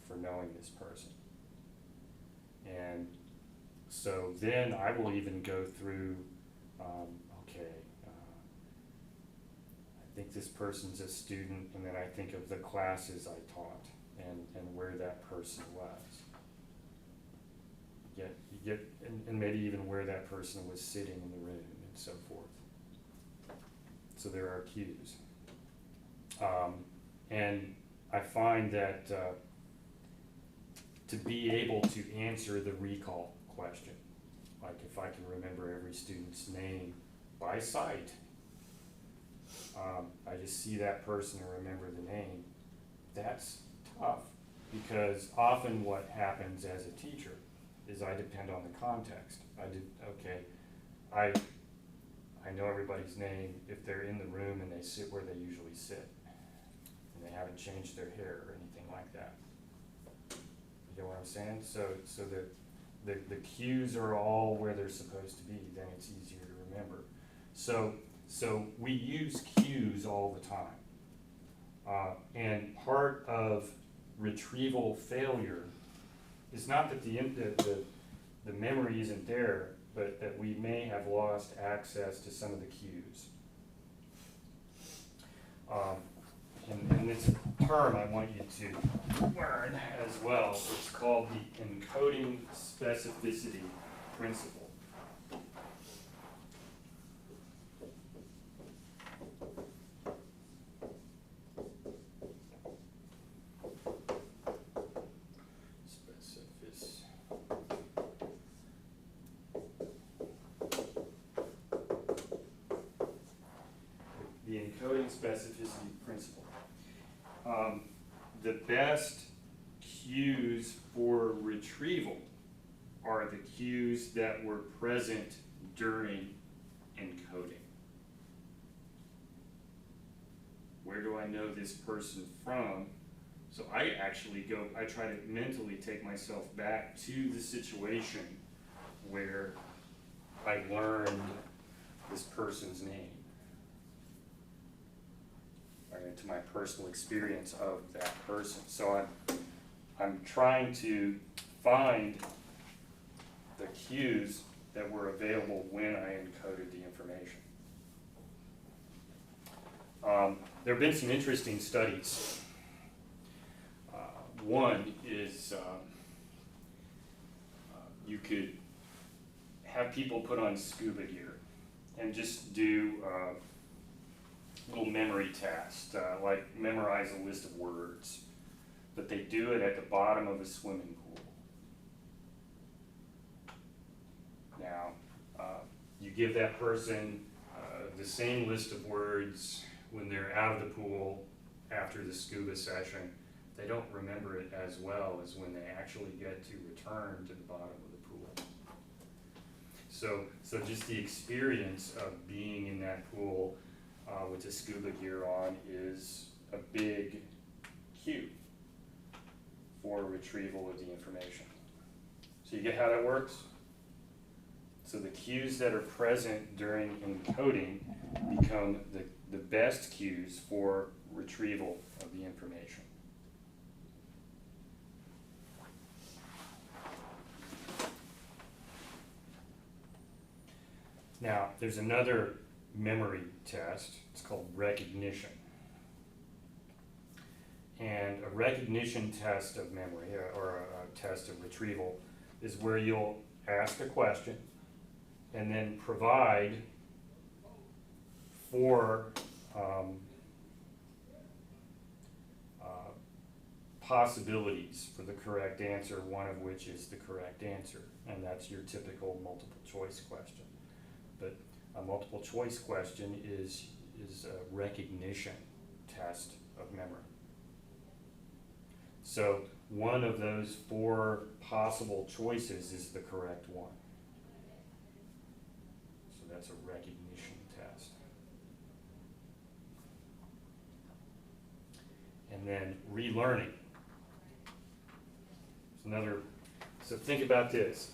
for knowing this person. And so then I will even go through, I think this person's a student, and then I think of the classes I taught and where that person was. And maybe even where that person was sitting in the room and so forth. So there are cues. And I find that to be able to answer the recall question, like if I can remember every student's name by sight, I just see that person and remember the name, that's tough, because often what happens as a teacher is I depend on the context. I know everybody's name if they're in the room and they sit where they usually sit, and they haven't changed their hair or anything like that. You get what I'm saying? So the cues are all where they're supposed to be, then it's easier to remember. So we use cues all the time. And part of retrieval failure is not that the memory isn't there, but that we may have lost access to some of the cues. And it's a term I want you to learn as well. It's called the encoding specificity principle. The encoding specificity principle. The best cues for retrieval are the cues that were present during encoding. Where do I know this person from? So I try to mentally take myself back to the situation where I learned this person's name, to my personal experience of that person. So I'm trying to find the cues that were available when I encoded the information. There have been some interesting studies. One is you could have people put on scuba gear and just do little memory test, like memorize a list of words, but they do it at the bottom of a swimming pool. Now, you give that person the same list of words when they're out of the pool after the scuba session. They don't remember it as well as when they actually get to return to the bottom of the pool. So just the experience of being in that pool with the scuba gear on is a big cue for retrieval of the information. So you get how that works? So the cues that are present during encoding become the best cues for retrieval of the information. Now, there's another memory test. It's called recognition. And a recognition test of memory, or a test of retrieval, is where you'll ask a question and then provide four possibilities for the correct answer, one of which is the correct answer, and that's your typical multiple choice question. But a multiple choice question is a recognition test of memory. So one of those four possible choices is the correct one. So that's a recognition test. And then relearning. So think about this.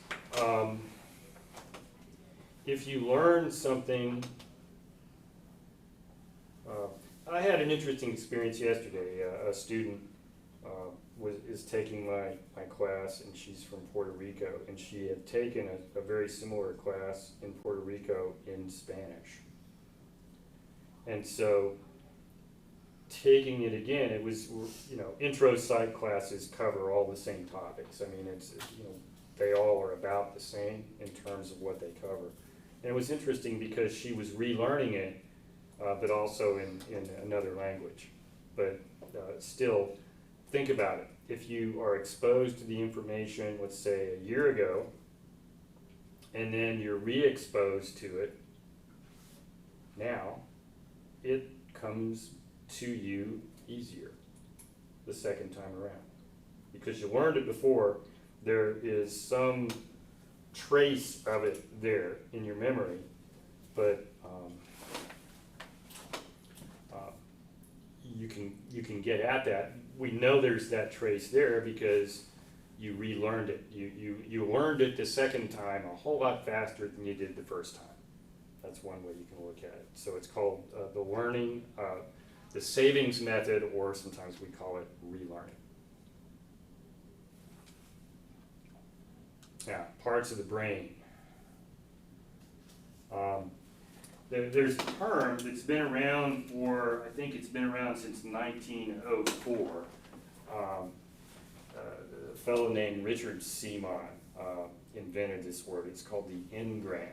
If you learn something, I had an interesting experience yesterday. A student is taking my class, and she's from Puerto Rico, and she had taken a very similar class in Puerto Rico in Spanish. And so taking it again, it was, intro psych classes cover all the same topics. I mean, they all are about the same in terms of what they cover. And it was interesting because she was relearning it, but also in another language. But still, think about it. If you are exposed to the information, let's say a year ago, and then you're re-exposed to it now, it comes to you easier the second time around. Because you learned it before, there is some trace of it there in your memory, but you can get at that. We know there's that trace there because you relearned it. You learned it the second time a whole lot faster than you did the first time. That's one way you can look at it. So it's called the learning, the savings method, or sometimes we call it relearning. Now, parts of the brain. There's a term that's been around for, I think it's been around since 1904. A fellow named Richard Seaman invented this word. It's called the engram.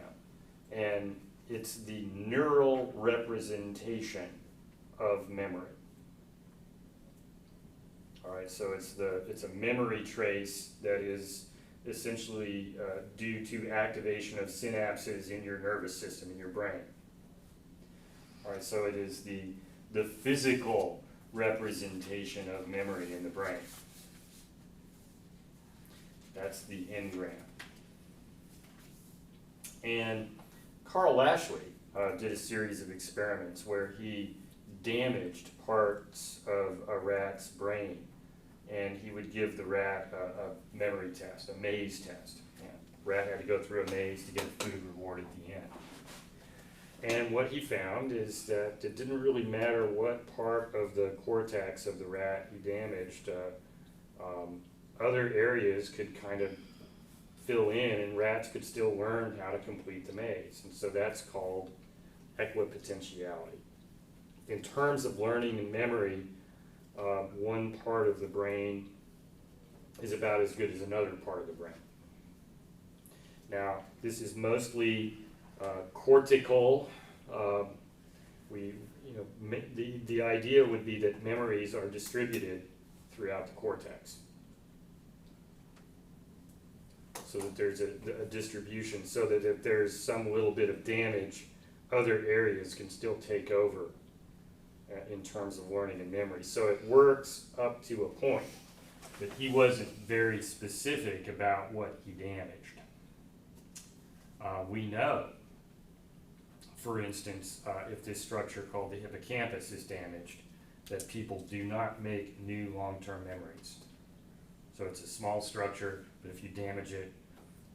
And it's the neural representation of memory. All right, so it's a memory trace that is essentially due to activation of synapses in your nervous system, in your brain. All right, so it is the physical representation of memory in the brain. That's the engram. And Carl Lashley did a series of experiments where he damaged parts of a rat's brain, and he would give the rat a memory test, a maze test. And the rat had to go through a maze to get a food reward at the end. And what he found is that it didn't really matter what part of the cortex of the rat he damaged. Other areas could kind of fill in, and rats could still learn how to complete the maze. And so that's called equipotentiality. In terms of learning and memory, one part of the brain is about as good as another part of the brain. Now, this is mostly cortical. The idea would be that memories are distributed throughout the cortex, so that there's a distribution, so that if there's some little bit of damage, other areas can still take over in terms of learning and memory. So it works up to a point, but he wasn't very specific about what he damaged. We know, for instance, if this structure called the hippocampus is damaged, that people do not make new long-term memories. So it's a small structure, but if you damage it,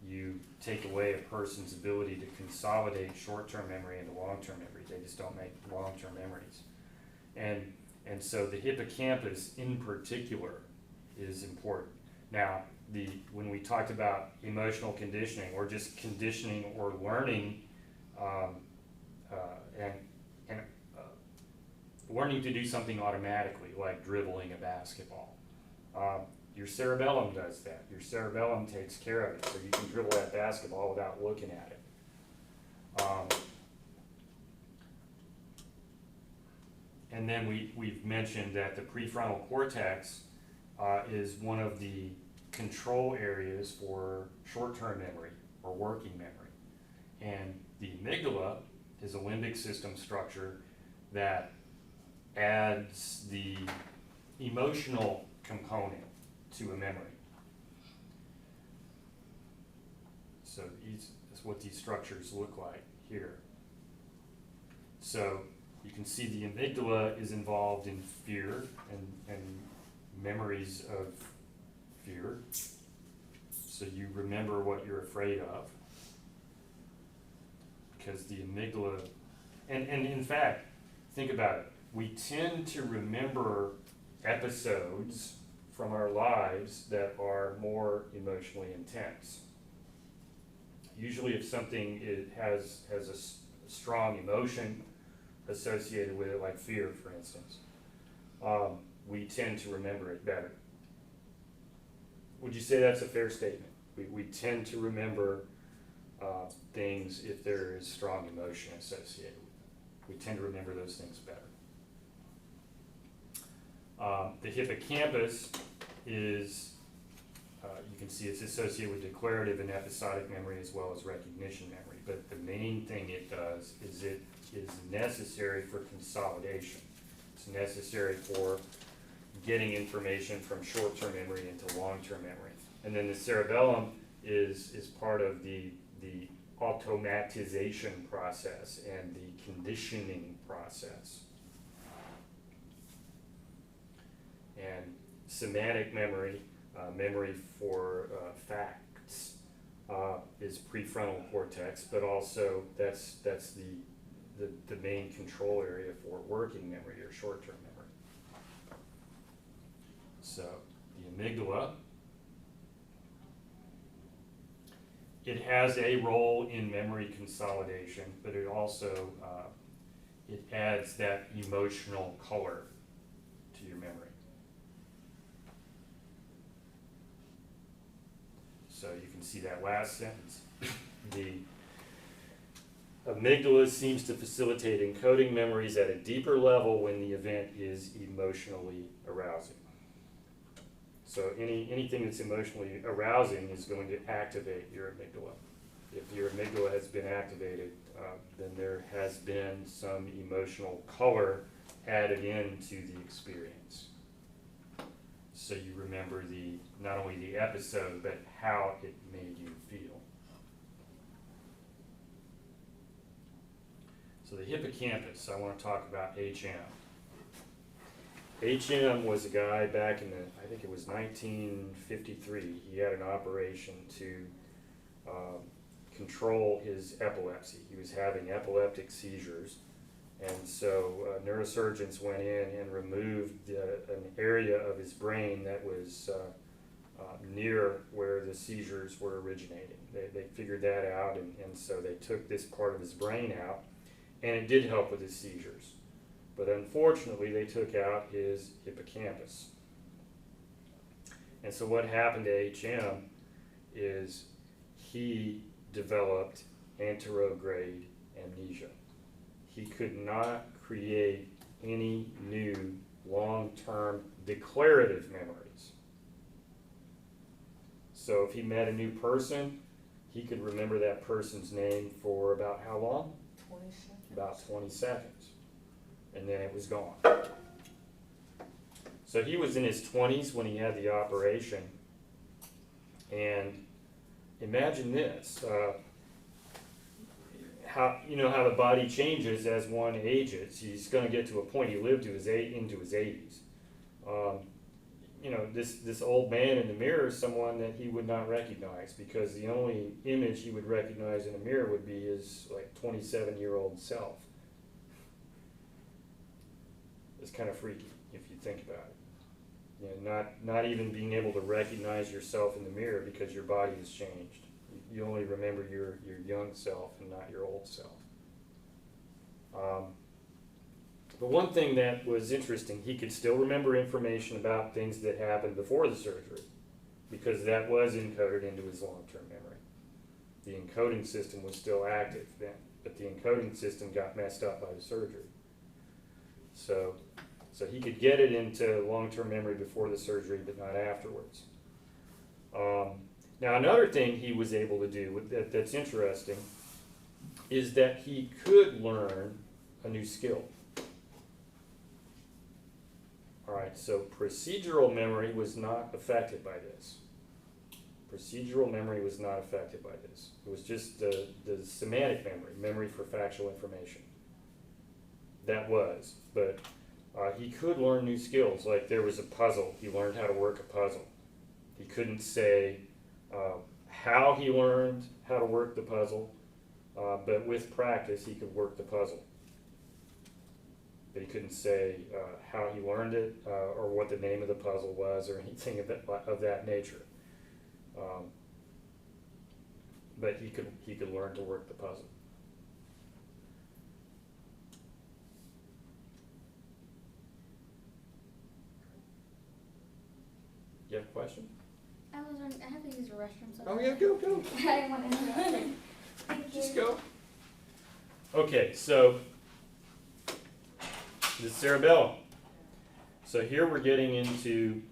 you take away a person's ability to consolidate short-term memory into long-term memory. They just don't make long-term memories. And so the hippocampus in particular is important. Now, when we talked about emotional conditioning, or just conditioning or learning, and learning to do something automatically, like dribbling a basketball. Your cerebellum does that. Your cerebellum takes care of it, so you can dribble that basketball without looking at it. And then we've mentioned that the prefrontal cortex is one of the control areas for short-term memory or working memory. And the amygdala is a limbic system structure that adds the emotional component to a memory. So that's what these structures look like here. So you can see the amygdala is involved in fear and memories of fear. So you remember what you're afraid of, because the amygdala, and in fact, think about it, we tend to remember episodes from our lives that are more emotionally intense. Usually if something has a strong emotion associated with it, like fear, for instance, we tend to remember it better. Would you say that's a fair statement? We tend to remember things if there is strong emotion associated with it. We tend to remember those things better. The hippocampus is, you can see it's associated with declarative and episodic memory as well as recognition memory. But the main thing it does is it is necessary for consolidation. It's necessary for getting information from short-term memory into long-term memory. And then the cerebellum is part of the automatization process and the conditioning process. And semantic memory, memory for facts, is prefrontal cortex, but also that's the main control area for working memory or short-term memory. So the amygdala, it has a role in memory consolidation, but it also it adds that emotional color to your memory. So you can see that last sentence. The amygdala seems to facilitate encoding memories at a deeper level when the event is emotionally arousing. So anything that's emotionally arousing is going to activate your amygdala. If your amygdala has been activated, then there has been some emotional color added into the experience. So you remember not only the episode, but how it made you feel. So the hippocampus, I want to talk about HM. HM was a guy back in I think it was 1953. He had an operation to control his epilepsy. He was having epileptic seizures. And so neurosurgeons went in and removed an area of his brain that was near where the seizures were originating. They figured that out, and so they took this part of his brain out, and it did help with his seizures. But unfortunately, they took out his hippocampus. And so what happened to HM is he developed anterograde amnesia. He could not create any new long-term declarative memories. So if he met a new person, he could remember that person's name for about how long? 20 seconds. About 20 seconds. And then it was gone. So he was in his 20s when he had the operation. And imagine this. How the body changes as one ages. He's going to get to a point. He lived to into his 80s. This old man in the mirror is someone that he would not recognize, because the only image he would recognize in a mirror would be his 27-year-old self. It's kind of freaky if you think about it. Not even being able to recognize yourself in the mirror because your body has changed. You only remember your young self and not your old self. But one thing that was interesting, he could still remember information about things that happened before the surgery, because that was encoded into his long-term memory. The encoding system was still active then, but the encoding system got messed up by the surgery. So he could get it into long-term memory before the surgery, but not afterwards. Now another thing he was able to do that's interesting is that he could learn a new skill. All right, so procedural memory was not affected by this. Procedural memory was not affected by this. It was just the semantic memory, memory for factual information. That was, but he could learn new skills. Like there was a puzzle, he learned how to work a puzzle. He couldn't say how he learned how to work the puzzle, but with practice he could work the puzzle. But he couldn't say how he learned it or what the name of the puzzle was or anything of that nature. But he could learn to work the puzzle. You have a question? I was wondering, I have to use the restroom. So Oh yeah, go. I didn't want to interrupt it. Thank Just you. go. Okay, so the cerebellum. So here we're getting into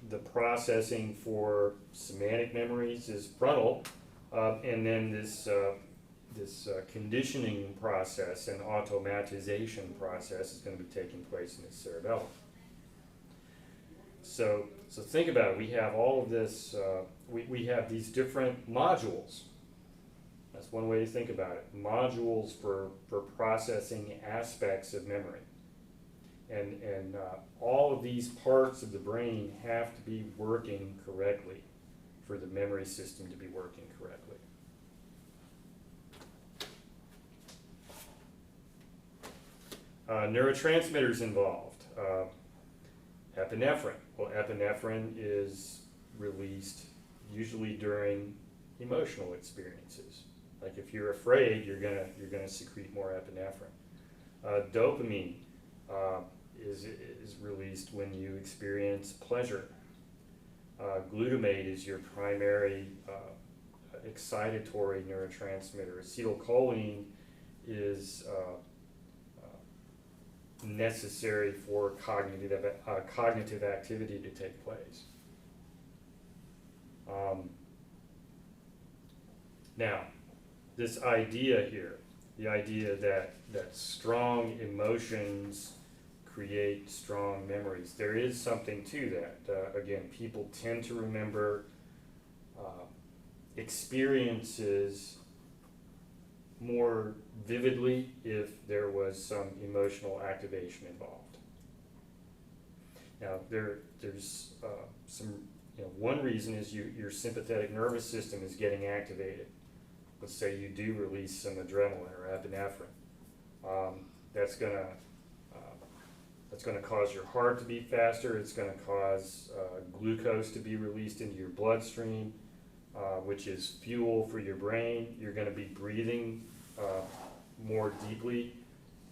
the processing for semantic memories is frontal, and then this conditioning process and automatization process is going to be taking place in the cerebellum. So think about it. We have all of this. We have these different modules. That's one way to think about it. Modules for processing aspects of memory. And all of these parts of the brain have to be working correctly for the memory system to be working correctly. Neurotransmitters involved. Epinephrine. Well, epinephrine is released usually during emotional experiences. Like if you're afraid, you're gonna secrete more epinephrine. Dopamine is released when you experience pleasure. Glutamate is your primary excitatory neurotransmitter. Acetylcholine is necessary for cognitive activity to take place. Now, this idea here, the idea that strong emotions create strong memories, there is something to that. Again, people tend to remember experiences more vividly if there was some emotional activation involved. Now, there's some, one reason is your sympathetic nervous system is getting activated. Let's say you do release some adrenaline or epinephrine. That's gonna cause your heart to beat faster. It's gonna cause glucose to be released into your bloodstream, which is fuel for your brain. You're gonna be breathing more deeply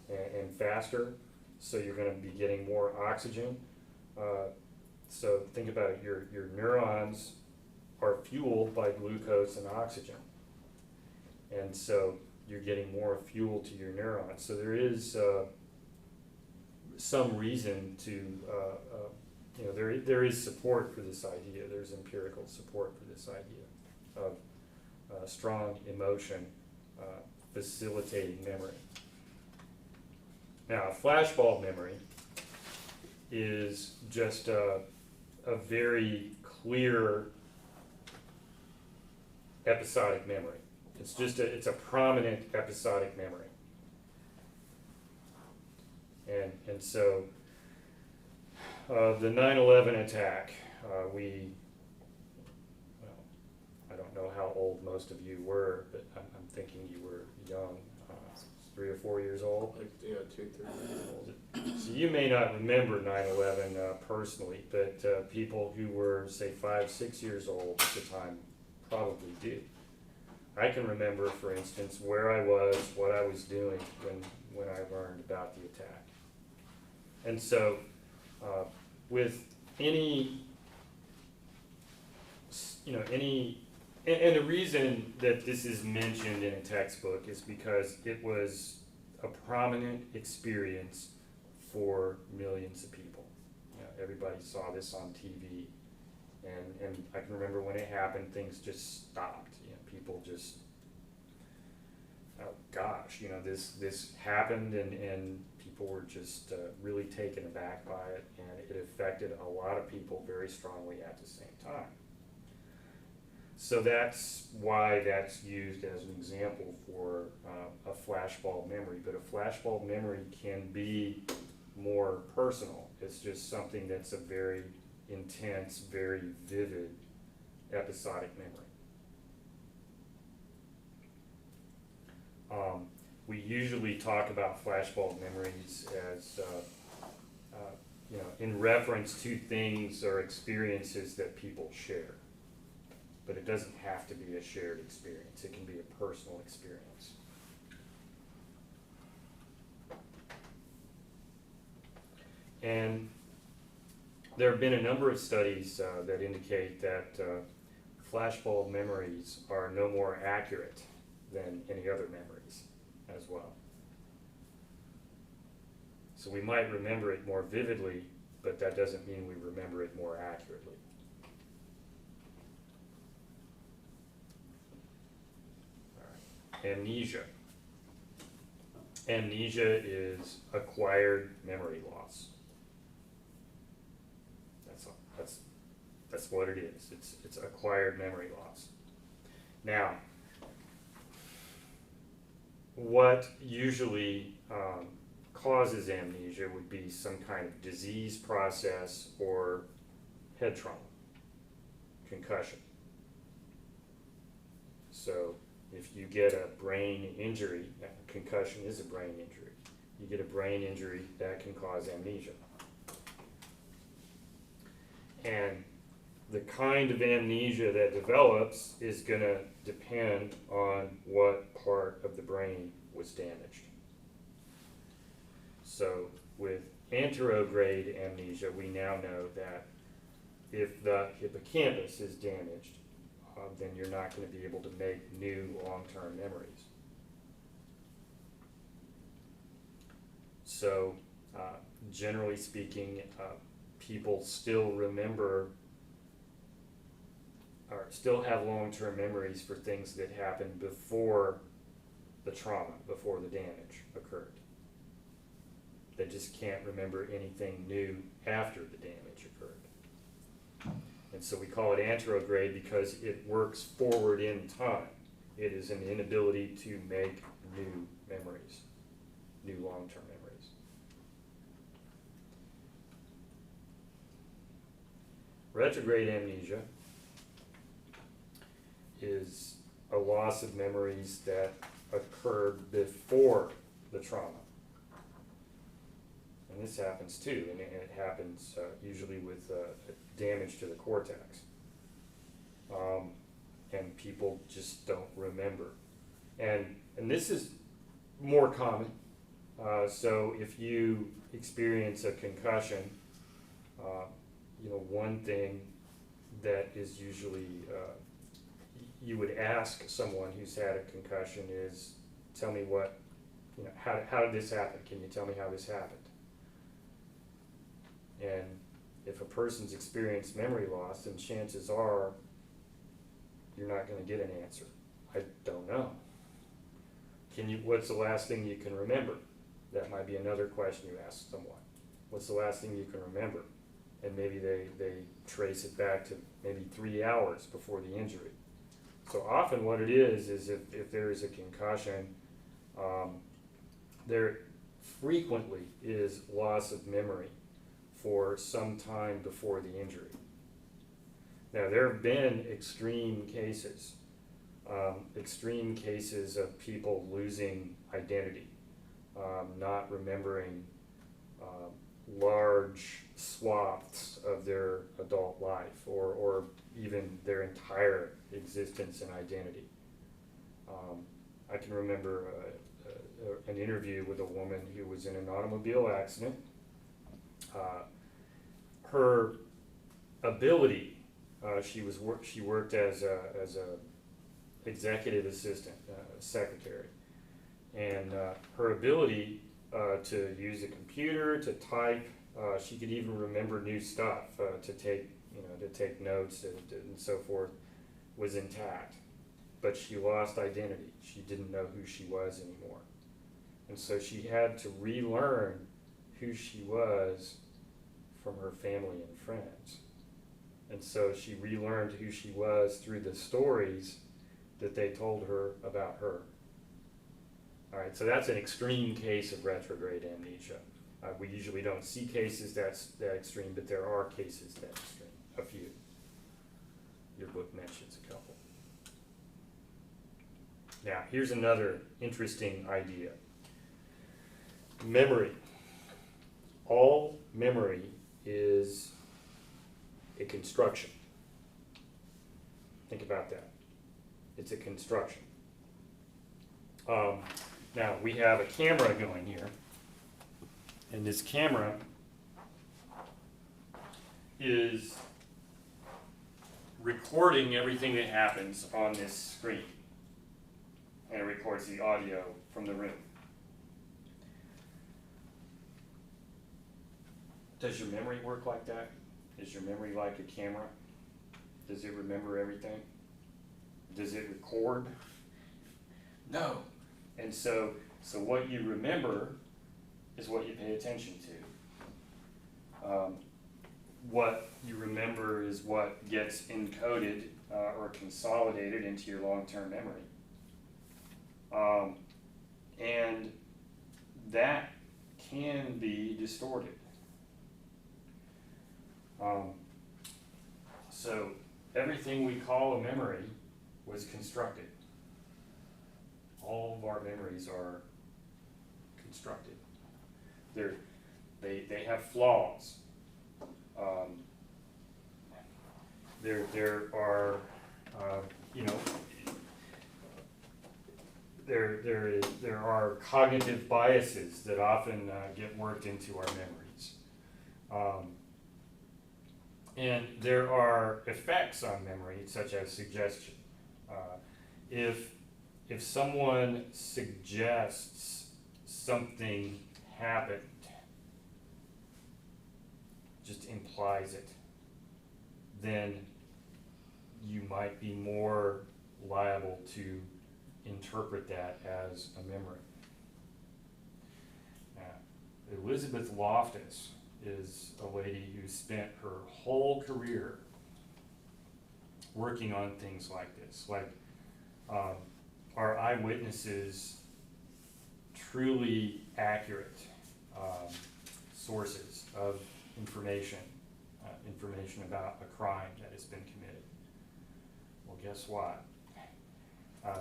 and faster, so you're gonna be getting more oxygen. So think about it, your neurons are fueled by glucose and oxygen. And so you're getting more fuel to your neurons. So there is some reason to, there is support for this idea. There's empirical support for this idea of strong emotion facilitating memory. Now, flashbulb memory is just a very clear episodic memory. It's a prominent episodic memory. And so the 9/11 attack, I don't know how old most of you were, but I'm thinking you were young, 3 or 4 years old. Like, 2, 3 years old. So you may not remember 9/11 personally, but people who were, say, 5, 6 years old at the time probably do. I can remember, for instance, where I was, what I was doing when I learned about the attack. And so, with any, and the reason that this is mentioned in a textbook is because it was a prominent experience for millions of people. Everybody saw this on TV, and I can remember when it happened, things just stopped. People just, oh gosh, this happened, and people were just really taken aback by it, and it affected a lot of people very strongly at the same time. So that's why that's used as an example for a flashbulb memory. But a flashbulb memory can be more personal. It's just something that's a very intense, very vivid episodic memory. We usually talk about flashbulb memories as, in reference to things or experiences that people share. But it doesn't have to be a shared experience. It can be a personal experience. And there have been a number of studies that indicate that flashbulb memories are no more accurate than any other memories as well. So we might remember it more vividly, but that doesn't mean we remember it more accurately. All right. Amnesia. Amnesia is acquired memory loss. That's what it is. It's acquired memory loss. Now, what usually causes amnesia would be some kind of disease process or head trauma, concussion. So if you get a brain injury, concussion is a brain injury. You get a brain injury, that can cause amnesia. And the kind of amnesia that develops is going to depend on what part of the brain was damaged. So with anterograde amnesia, we now know that if the hippocampus is damaged, then you're not going to be able to make new long-term memories. So generally speaking, people still remember or still have long-term memories for things that happened before the trauma, before the damage occurred. They just can't remember anything new after the damage occurred. And so we call it anterograde because it works forward in time. It is an inability to make new memories, new long-term memories. Retrograde amnesia is a loss of memories that occurred before the trauma. And this happens too, and it happens usually with damage to the cortex. And people just don't remember. And this is more common. So if you experience a concussion, one thing that is usually you would ask someone who's had a concussion is, tell me what, how did this happen? Can you tell me how this happened? And if a person's experienced memory loss, then chances are you're not going to get an answer. I don't know. What's the last thing you can remember? That might be another question you ask someone. What's the last thing you can remember? And maybe they trace it back to maybe 3 hours before the injury. So often what it is if there is a concussion, there frequently is loss of memory for some time before the injury. Now there have been extreme cases of people losing identity, not remembering large swaths of their adult life or even their entire existence and identity. I can remember an interview with a woman who was in an automobile accident. Her ability, she worked as a executive assistant, secretary, and her ability to use a computer, to type, she could even remember new stuff, to take notes and so forth, was intact. But she lost identity. She didn't know who she was anymore. And so she had to relearn who she was from her family and friends. And so she relearned who she was through the stories that they told her about her. All right, so that's an extreme case of retrograde amnesia. We usually don't see cases that extreme, but there are cases that extreme, a few. Your book mentions a couple. Now, here's another interesting idea. Memory. All memory is a construction. Think about that. It's a construction. Now, we have a camera going here, and this camera is recording everything that happens on this screen, and it records the audio from the room. Does your memory work like that? Is your memory like a camera? Does it remember everything? Does it record? No. And so what you remember is what you pay attention to. what you remember is what gets encoded or consolidated into your long-term memory. And that can be distorted. So everything we call a memory was constructed. All of our memories are constructed. They have flaws. There are, there are cognitive biases that often get worked into our memories. And there are effects on memory, such as suggestion. If someone suggests something happened, just implies it, then you might be more liable to interpret that as a memory. Now, Elizabeth Loftus is a lady who spent her whole career working on things like this. Like, are eyewitnesses truly accurate sources of information about a crime that has been committed? Well, guess what?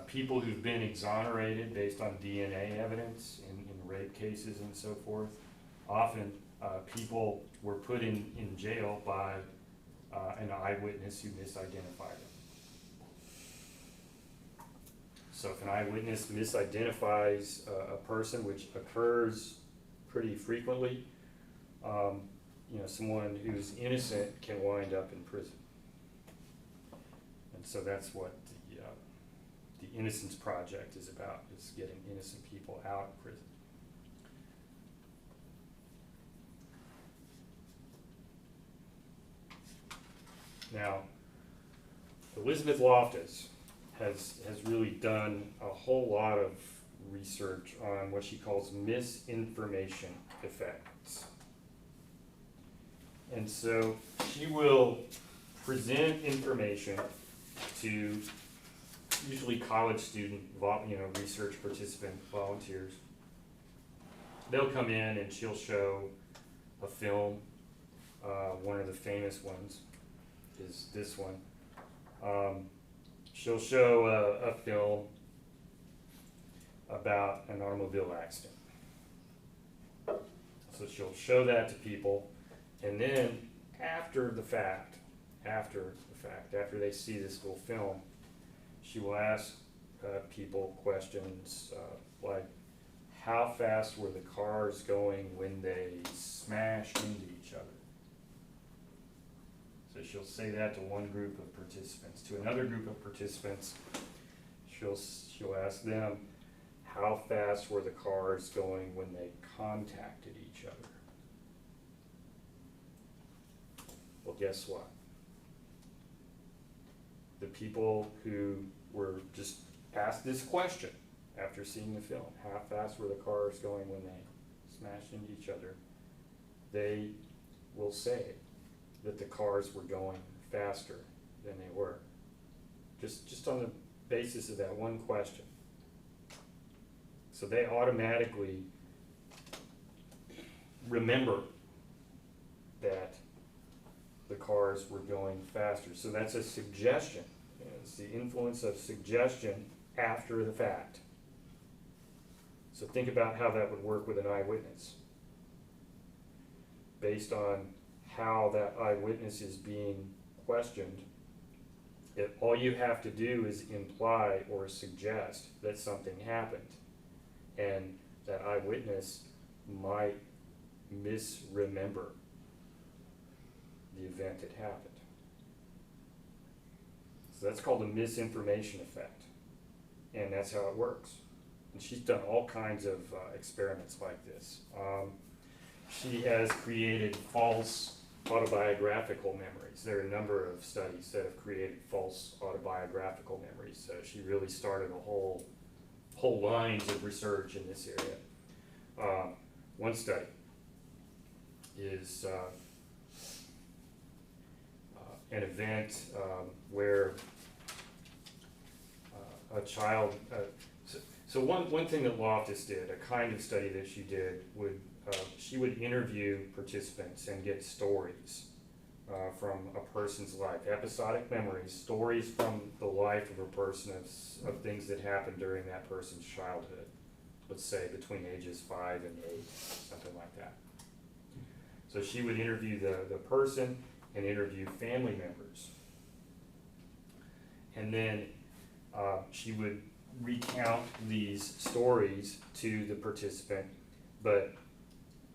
People who've been exonerated based on DNA evidence in rape cases and so forth, often people were put in jail by an eyewitness who misidentified them. So if an eyewitness misidentifies a person, which occurs pretty frequently, someone who's innocent can wind up in prison. And so that's what the Innocence Project is about, is getting innocent people out of prison. Now, Elizabeth Loftus has really done a whole lot of research on what she calls misinformation effects. And so she will present information to usually college student, research participant volunteers. They'll come in and she'll show a film. One of the famous ones is this one. She'll show a film about an automobile accident. So she'll show that to people, and then after they see this little film, she will ask people questions like, how fast were the cars going when they smashed into each other? So she'll say that to one group of participants. To another group of participants, she'll ask them, how fast were the cars going when they contacted each other? Well, guess what? The people who were just asked this question after seeing the film, how fast were the cars going when they smashed into each other, they will say that the cars were going faster than they were. Just on the basis of that one question. So they automatically remember that the cars were going faster. So that's a suggestion. It's the influence of suggestion after the fact. So think about how that would work with an eyewitness. Based on how that eyewitness is being questioned, all you have to do is imply or suggest that something happened, and that eyewitness might misremember the event that happened. So that's called a misinformation effect, and that's how it works. And she's done all kinds of experiments like this. She has created false autobiographical memories. There are a number of studies that have created false autobiographical memories. So she really started a whole lines of research in this area. One study is an event where a child, so one thing that Loftus did, a kind of study that she did, she would interview participants and get stories from a person's life, episodic memories, stories from the life of a person of things that happened during that person's childhood. Let's say between ages 5 and 8, something like that. So she would interview the person and interview family members. And then she would recount these stories to the participant, but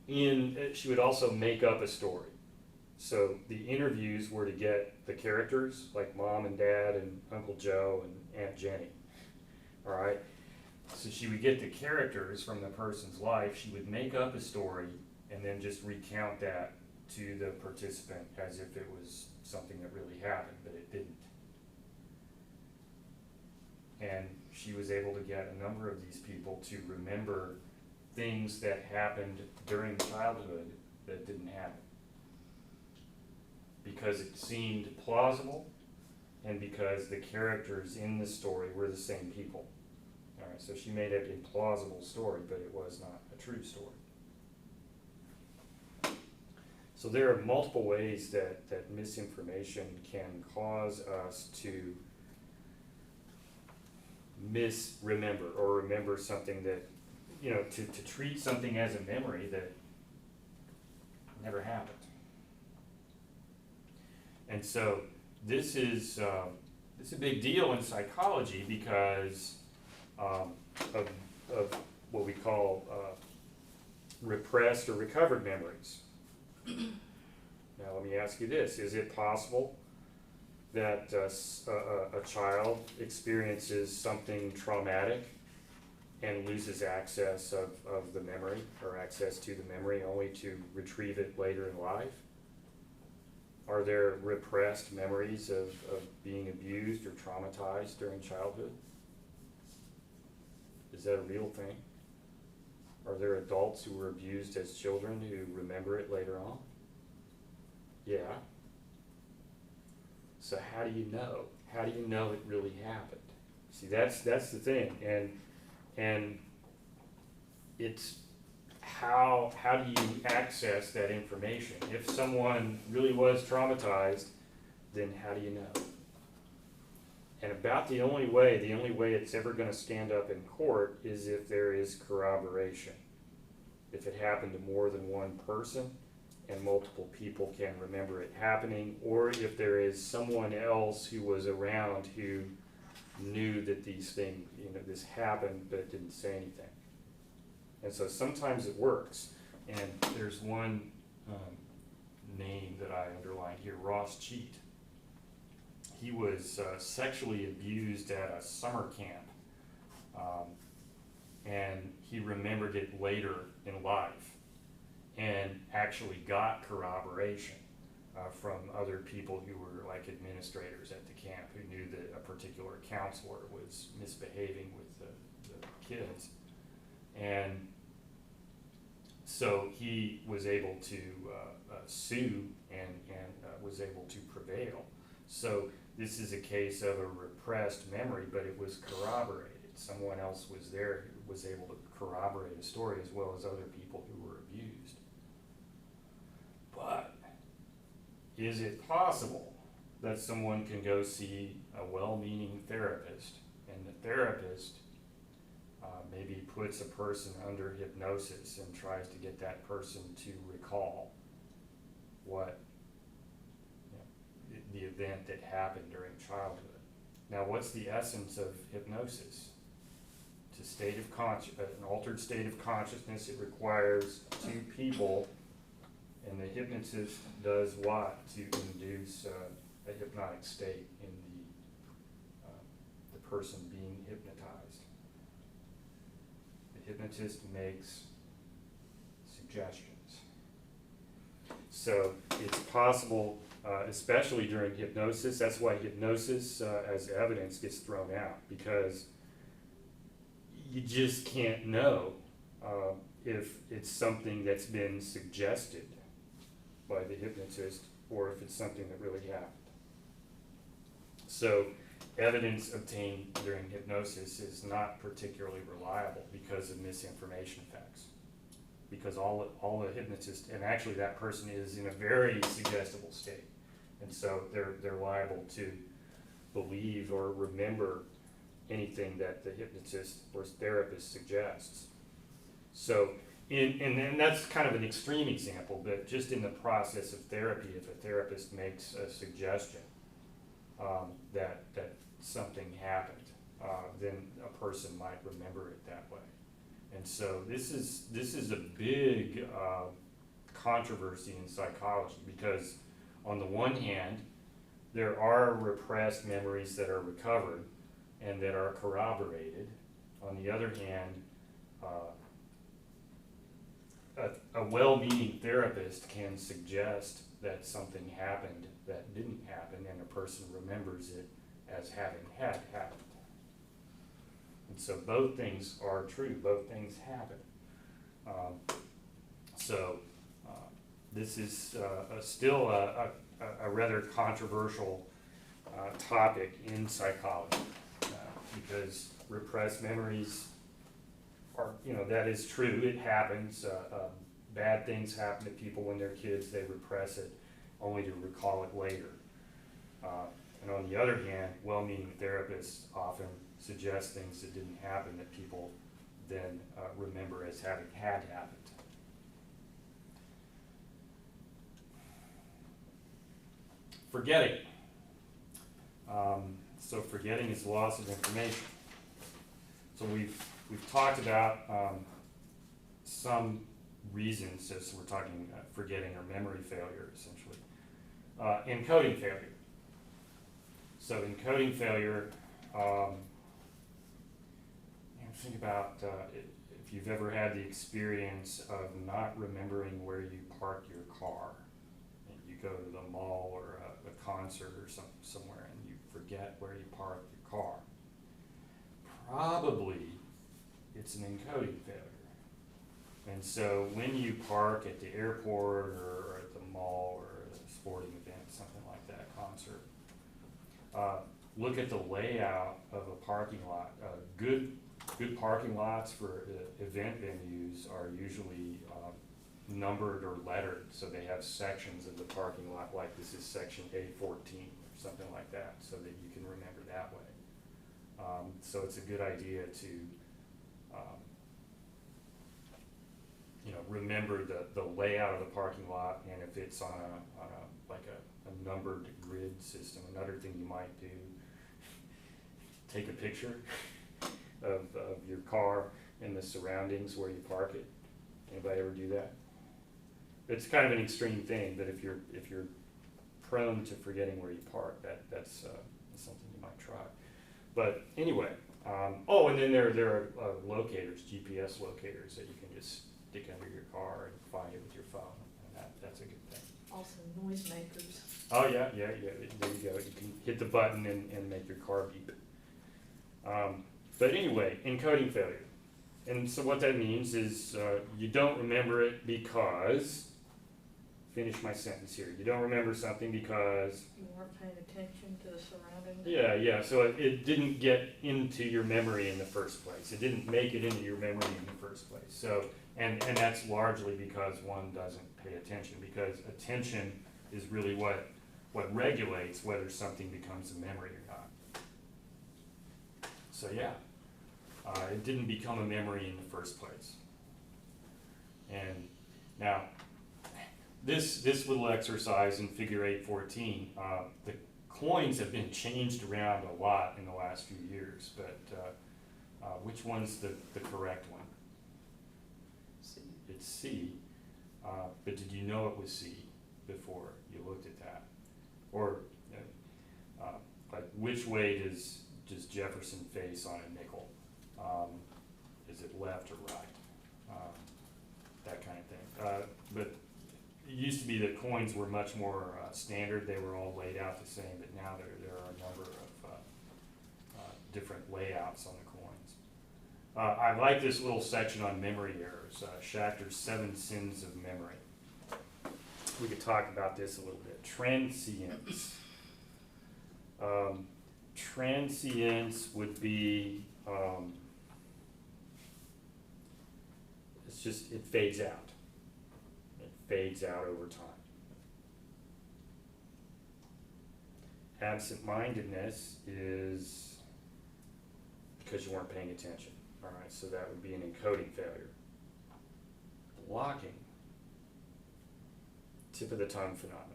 she would also make up a story. So the interviews were to get the characters, like Mom and Dad and Uncle Joe and Aunt Jenny, all right? So she would get the characters from the person's life, she would make up a story, and then just recount that to the participant as if it was something that really happened, but it didn't. And she was able to get a number of these people to remember things that happened during childhood that didn't happen, because it seemed plausible and because the characters in the story were the same people. All right, so she made it a plausible story, but it was not a true story. So there are multiple ways that misinformation can cause us to misremember or remember something that, to treat something as a memory that never happened. And so this is a big deal in psychology because of what we call repressed or recovered memories. Now let me ask you this, is it possible that a child experiences something traumatic and loses access of the memory or access to the memory only to retrieve it later in life? Are there repressed memories of being abused or traumatized during childhood? Is that a real thing? Are there adults who were abused as children who remember it later on? Yeah. So how do you know? How do you know it really happened? See, that's the thing, and it's how do you access that information? If someone really was traumatized, then how do you know? And about the only way it's ever going to stand up in court is if there is corroboration. If it happened to more than one person and multiple people can remember it happening, or if there is someone else who was around who knew that these things, this happened but didn't say anything. And so sometimes it works. And there's one name that I underlined here, Ross Cheat. He was sexually abused at a summer camp, and he remembered it later in life and actually got corroboration from other people who were like administrators at the camp who knew that a particular counselor was misbehaving with the kids. And so he was able to sue and was able to prevail. So this is a case of a repressed memory, but it was corroborated. Someone else was there who was able to corroborate a story as well as other people who were abused. But is it possible that someone can go see a well-meaning therapist and the therapist maybe puts a person under hypnosis and tries to get that person to recall what the event that happened during childhood? Now, what's the essence of hypnosis? It's a state of an altered state of consciousness. It requires two people, and the hypnotist does what to induce a hypnotic state in the person being hypnotized? The hypnotist makes suggestions. So it's possible, especially during hypnosis, that's why hypnosis as evidence gets thrown out, because you just can't know if it's something that's been suggested by the hypnotist or if it's something that really happened. So evidence obtained during hypnosis is not particularly reliable because of misinformation effects. Because all the hypnotist, and actually that person is in a very suggestible state. And so they're liable to believe or remember anything that the hypnotist or therapist suggests. So, and that's kind of an extreme example, but just in the process of therapy, if a therapist makes a suggestion that something happened, then a person might remember it that way. And so this is a big controversy in psychology, because on the one hand, there are repressed memories that are recovered and that are corroborated. On the other hand, a well-meaning therapist can suggest that something happened that didn't happen, and a person remembers it as having had happened. And so both things are true, both things happen. This is still a rather controversial topic in psychology, because repressed memories are, that is true, it happens. Bad things happen to people when they're kids, they repress it only to recall it later. And on the other hand, well-meaning therapists often suggest things that didn't happen that people then remember as having had happened. Forgetting. So forgetting is loss of information. So we've talked about some reasons, as we're talking forgetting or memory failure, essentially. Encoding failure. So encoding failure, think about if you've ever had the experience of not remembering where you park your car, and you go to the mall or a concert or somewhere and you forget where you park your car. Probably it's an encoding failure. And so when you park at the airport or at the mall or a sporting event, something like that, concert, look at the layout of a parking lot. Good parking lots for event venues are usually numbered or lettered, so they have sections of the parking lot, like this is section A14 or something like that, so that you can remember that way. So it's a good idea to remember the layout of the parking lot, and if it's on a numbered grid system. Another thing you might do, take a picture of your car and the surroundings where you park it. Anybody ever do that? It's kind of an extreme thing, but if you're prone to forgetting where you park, that's something you might try. But anyway, and then there are locators, GPS locators that you can just stick under your car and find it with your phone, and that's a good thing. Also noisemakers. Oh yeah, there you go. You can hit the button and make your car beep. But anyway, encoding failure. And so what that means is you don't remember it because, finish my sentence here, you don't remember something because... You weren't paying attention to the surroundings. Yeah, so it didn't get into your memory in the first place. It didn't make it into your memory in the first place. So, and that's largely because one doesn't pay attention, because attention is really what regulates whether something becomes a memory or not. So yeah, it didn't become a memory in the first place. And now, this little exercise in figure 814, the coins have been changed around a lot in the last few years, but which one's the correct one? C. It's C, but did you know it was C before you looked at that? Or like which way does Jefferson face on a nickel? Is it left or right? That kind of thing. But it used to be that coins were much more standard. They were all laid out the same, but now there are a number of different layouts on the coins. I like this little section on memory errors, Schachter's 7 Sins of Memory. We could talk about this a little bit. Transience. transience would be, it's just, it fades out. It fades out over time. Absent-mindedness is because you weren't paying attention. All right, so that would be an encoding failure. Blocking, tip of the tongue phenomenon.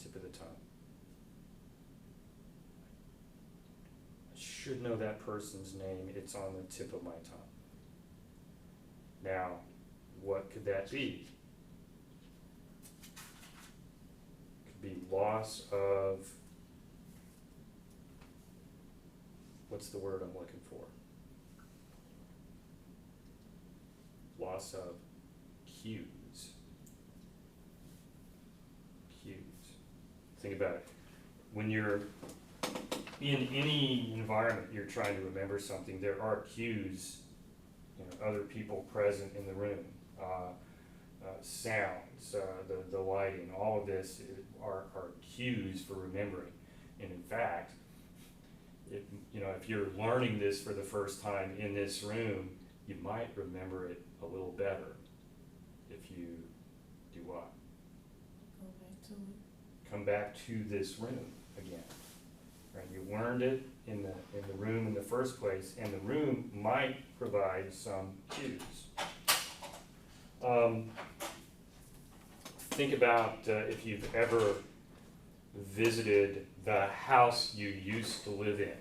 Tip of the tongue. I should know that person's name, it's on the tip of my tongue. Now, what could that be? Could be loss of, what's the word I'm looking for? Loss of cues. Cues. Think about it. When you're in any environment, you're trying to remember something, there are cues, you know, other people present in the room, sounds, the lighting, all of this are cues for remembering. And in fact, if you're learning this for the first time in this room, you might remember it a little better if you do what? Go back to it. Come back to this room again. Right? You learned it in the room in the first place, and the room might provide some cues. Think about if you've ever visited the house you used to live in,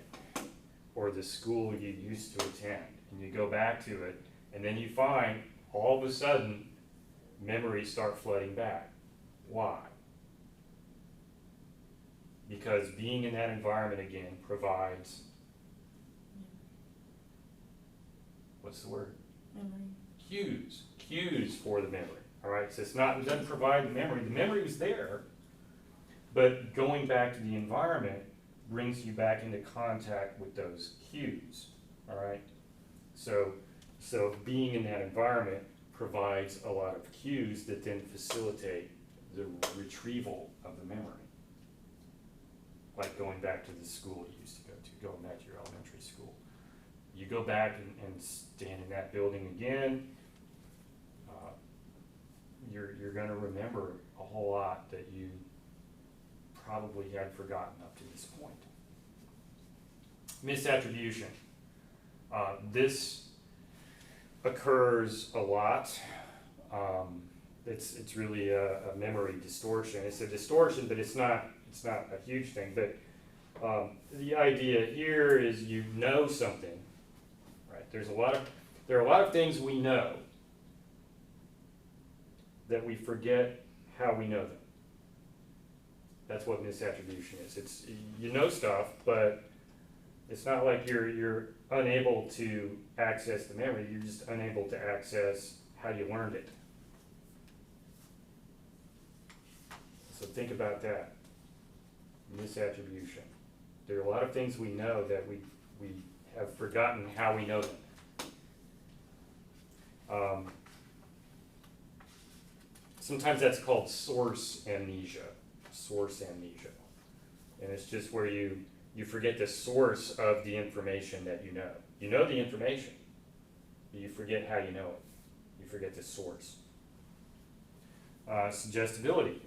or the school you used to attend, and you go back to it, and then you find all of a sudden memories start flooding back. Why? Because being in that environment again provides, what's the word? Memory. Cues for the memory. All right, so it doesn't provide the memory. The memory was there, but going back to the environment brings you back into contact with those cues. All right, so being in that environment provides a lot of cues that then facilitate the retrieval of the memory. Like going back to the school you used to go to, going back to your elementary school. You go back and stand in that building again, you're going to remember a whole lot that you probably had forgotten up to this point. Misattribution. This occurs a lot. It's really a memory distortion. It's a distortion, but it's not a huge thing. But the idea here is you know something, right? There are a lot of things we know that we forget how we know them. That's what misattribution is. It's, you know stuff, but it's not like you're unable to access the memory. You're just unable to access how you learned it. So think about that. Misattribution. There are a lot of things we know that we have forgotten how we know them. Sometimes that's called source amnesia. Source amnesia. And it's just where you forget the source of the information that you know. You know the information, but you forget how you know it. You forget the source. Suggestibility.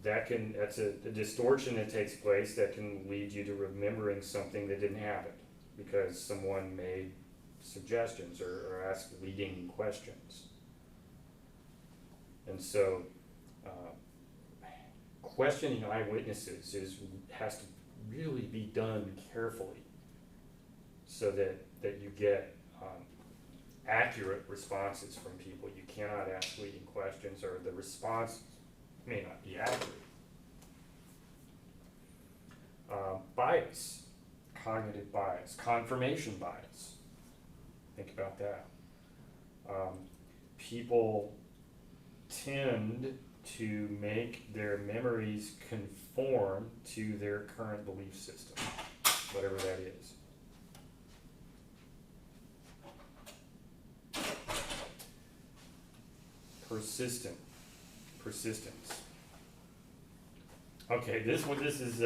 That's a distortion that takes place that can lead you to remembering something that didn't happen because someone made suggestions or asked leading questions. And so questioning eyewitnesses has to really be done carefully so that you get accurate responses from people. You cannot ask leading questions or the response may not be accurate. Bias, cognitive bias, confirmation bias. Think about that. People tend to make their memories conform to their current belief system, whatever that is. Persistence. Okay, this one is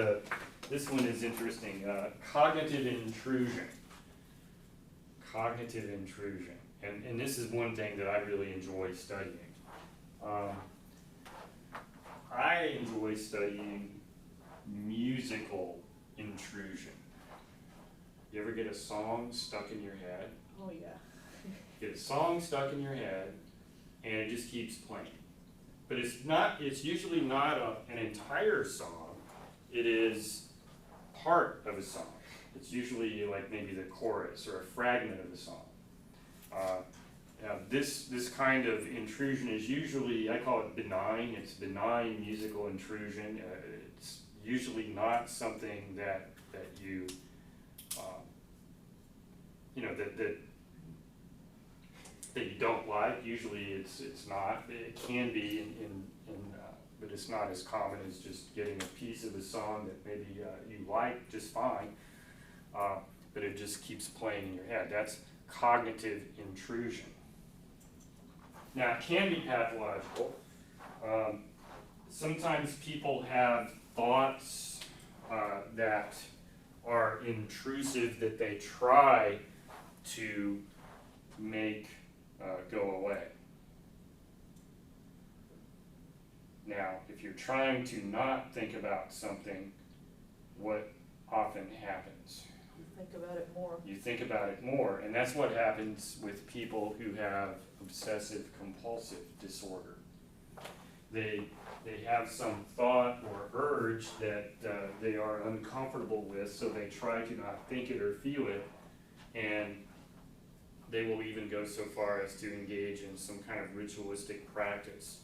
interesting. Cognitive intrusion. Cognitive intrusion, and this is one thing that I really enjoy studying. I enjoy studying musical intrusion. You ever get a song stuck in your head? Oh, yeah. Get a song stuck in your head, and it just keeps playing. But it's usually not an entire song, it is part of a song. It's usually like maybe the chorus or a fragment of the song. This kind of intrusion is usually, I call it benign, it's benign musical intrusion. It's usually not something that you, that you don't like. Usually it's not. It can be, but it's not as common as just getting a piece of a song that maybe you like just fine, but it just keeps playing in your head. That's cognitive intrusion. Now, it can be pathological. Sometimes people have thoughts that are intrusive that they try to make go away. Now, if you're trying to not think about something, what often happens? You think about it more. You think about it more, and that's what happens with people who have obsessive compulsive disorder. They have some thought or urge that they are uncomfortable with, so they try to not think it or feel it, and they will even go so far as to engage in some kind of ritualistic practice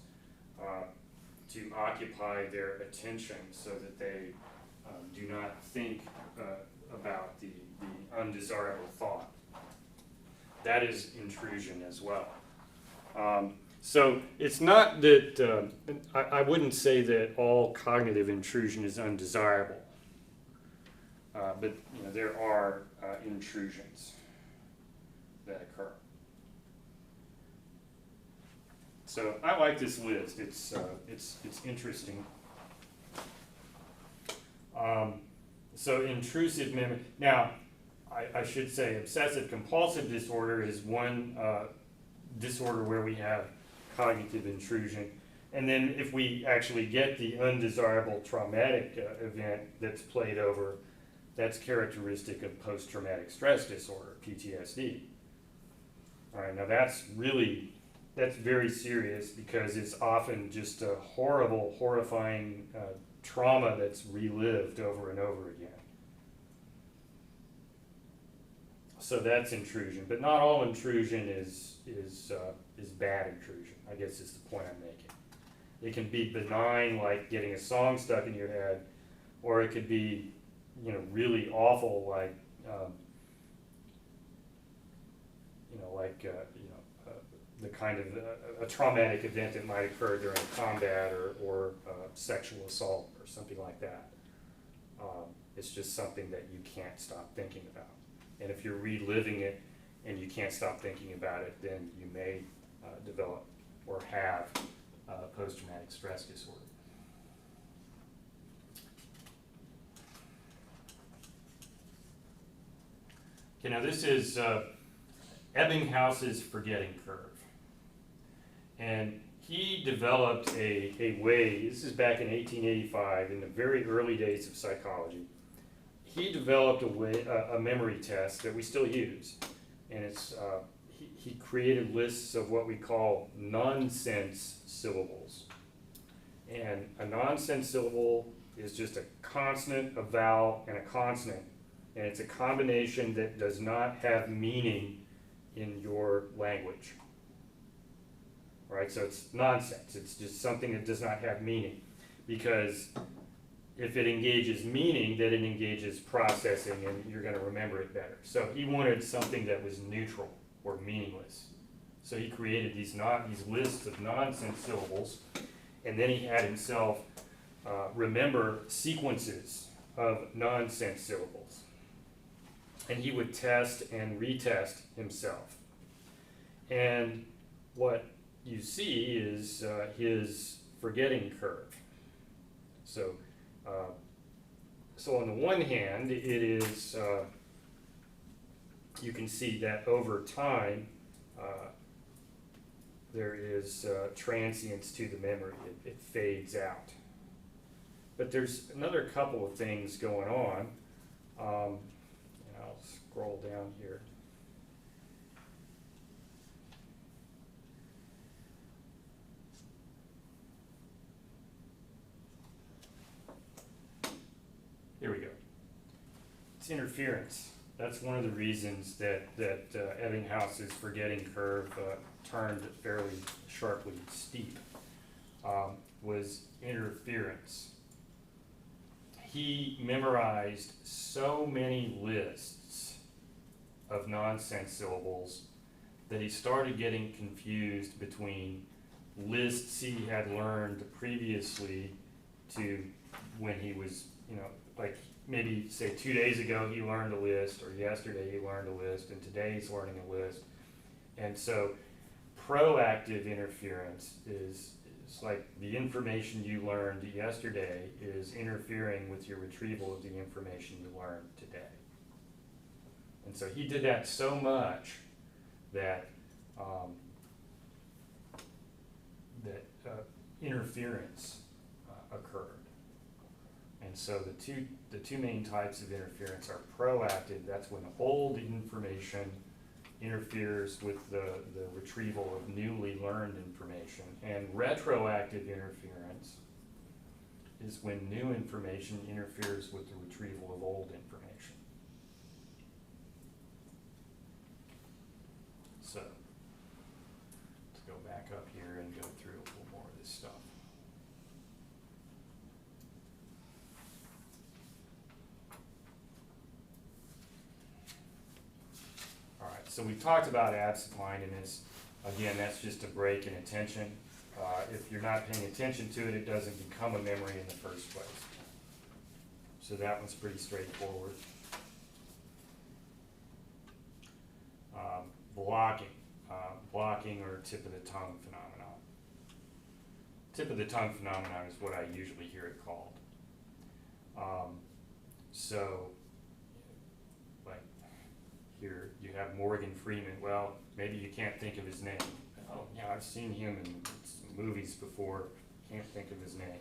to occupy their attention so that they do not think about the undesirable thought. That is intrusion as well. So it's not that, I wouldn't say that all cognitive intrusion is undesirable, but there are intrusions that occur. So I like this list. It's interesting. So intrusive memory. Now, I should say obsessive compulsive disorder is one disorder where we have cognitive intrusion. And then if we actually get the undesirable traumatic event that's played over, that's characteristic of post-traumatic stress disorder, PTSD. All right, now that's very serious because it's often just a horrible, horrifying trauma that's relived over and over again. So that's intrusion, but not all intrusion is bad intrusion. I guess is the point I'm making. It can be benign, like getting a song stuck in your head, or it could be, really awful, like, the kind of a traumatic event that might occur during combat or sexual assault or something like that. It's just something that you can't stop thinking about. And if you're reliving it and you can't stop thinking about it, then you may develop or have post-traumatic stress disorder. Okay, now this is Ebbinghouse's forgetting curve. And he developed a way, this is back in 1885, in the very early days of psychology. He developed a memory test that we still use. And it's he created lists of what we call nonsense syllables. And a nonsense syllable is just a consonant, a vowel, and a consonant. And it's a combination that does not have meaning in your language. All right, so it's nonsense. It's just something that does not have meaning. Because if it engages meaning, then it engages processing, and you're going to remember it better. So he wanted something that was neutral or meaningless. So he created these lists of nonsense syllables, and then he had himself remember sequences of nonsense syllables. And he would test and retest himself. And what you see is his forgetting curve. So So on the one hand, it is, you can see that over time, there is transience to the memory. It fades out. But there's another couple of things going on. And I'll scroll down here. Here we go. It's interference. That's one of the reasons that Ebbinghouse's forgetting curve turned fairly sharply steep, was interference. He memorized so many lists of nonsense syllables that he started getting confused between lists he had learned previously to when he was, like maybe say 2 days ago he learned a list, or yesterday he learned a list, and today he's learning a list. And so proactive interference is like the information you learned yesterday is interfering with your retrieval of the information you learned today. And so he did that so much that interference occurred. And so the two main types of interference are proactive. That's when old information interferes with the retrieval of newly learned information. And retroactive interference is when new information interferes with the retrieval of old information. So let's go back up here and go through a little more of this stuff. So we talked about absent-mindedness. Again, that's just a break in attention. If you're not paying attention to it, it doesn't become a memory in the first place. So that one's pretty straightforward. Blocking. Blocking or tip of the tongue phenomenon. Tip of the tongue phenomenon is what I usually hear it called. So, like, here you have Morgan Freeman. Well, maybe you can't think of his name. Oh, yeah, I've seen him in some movies before. Can't think of his name.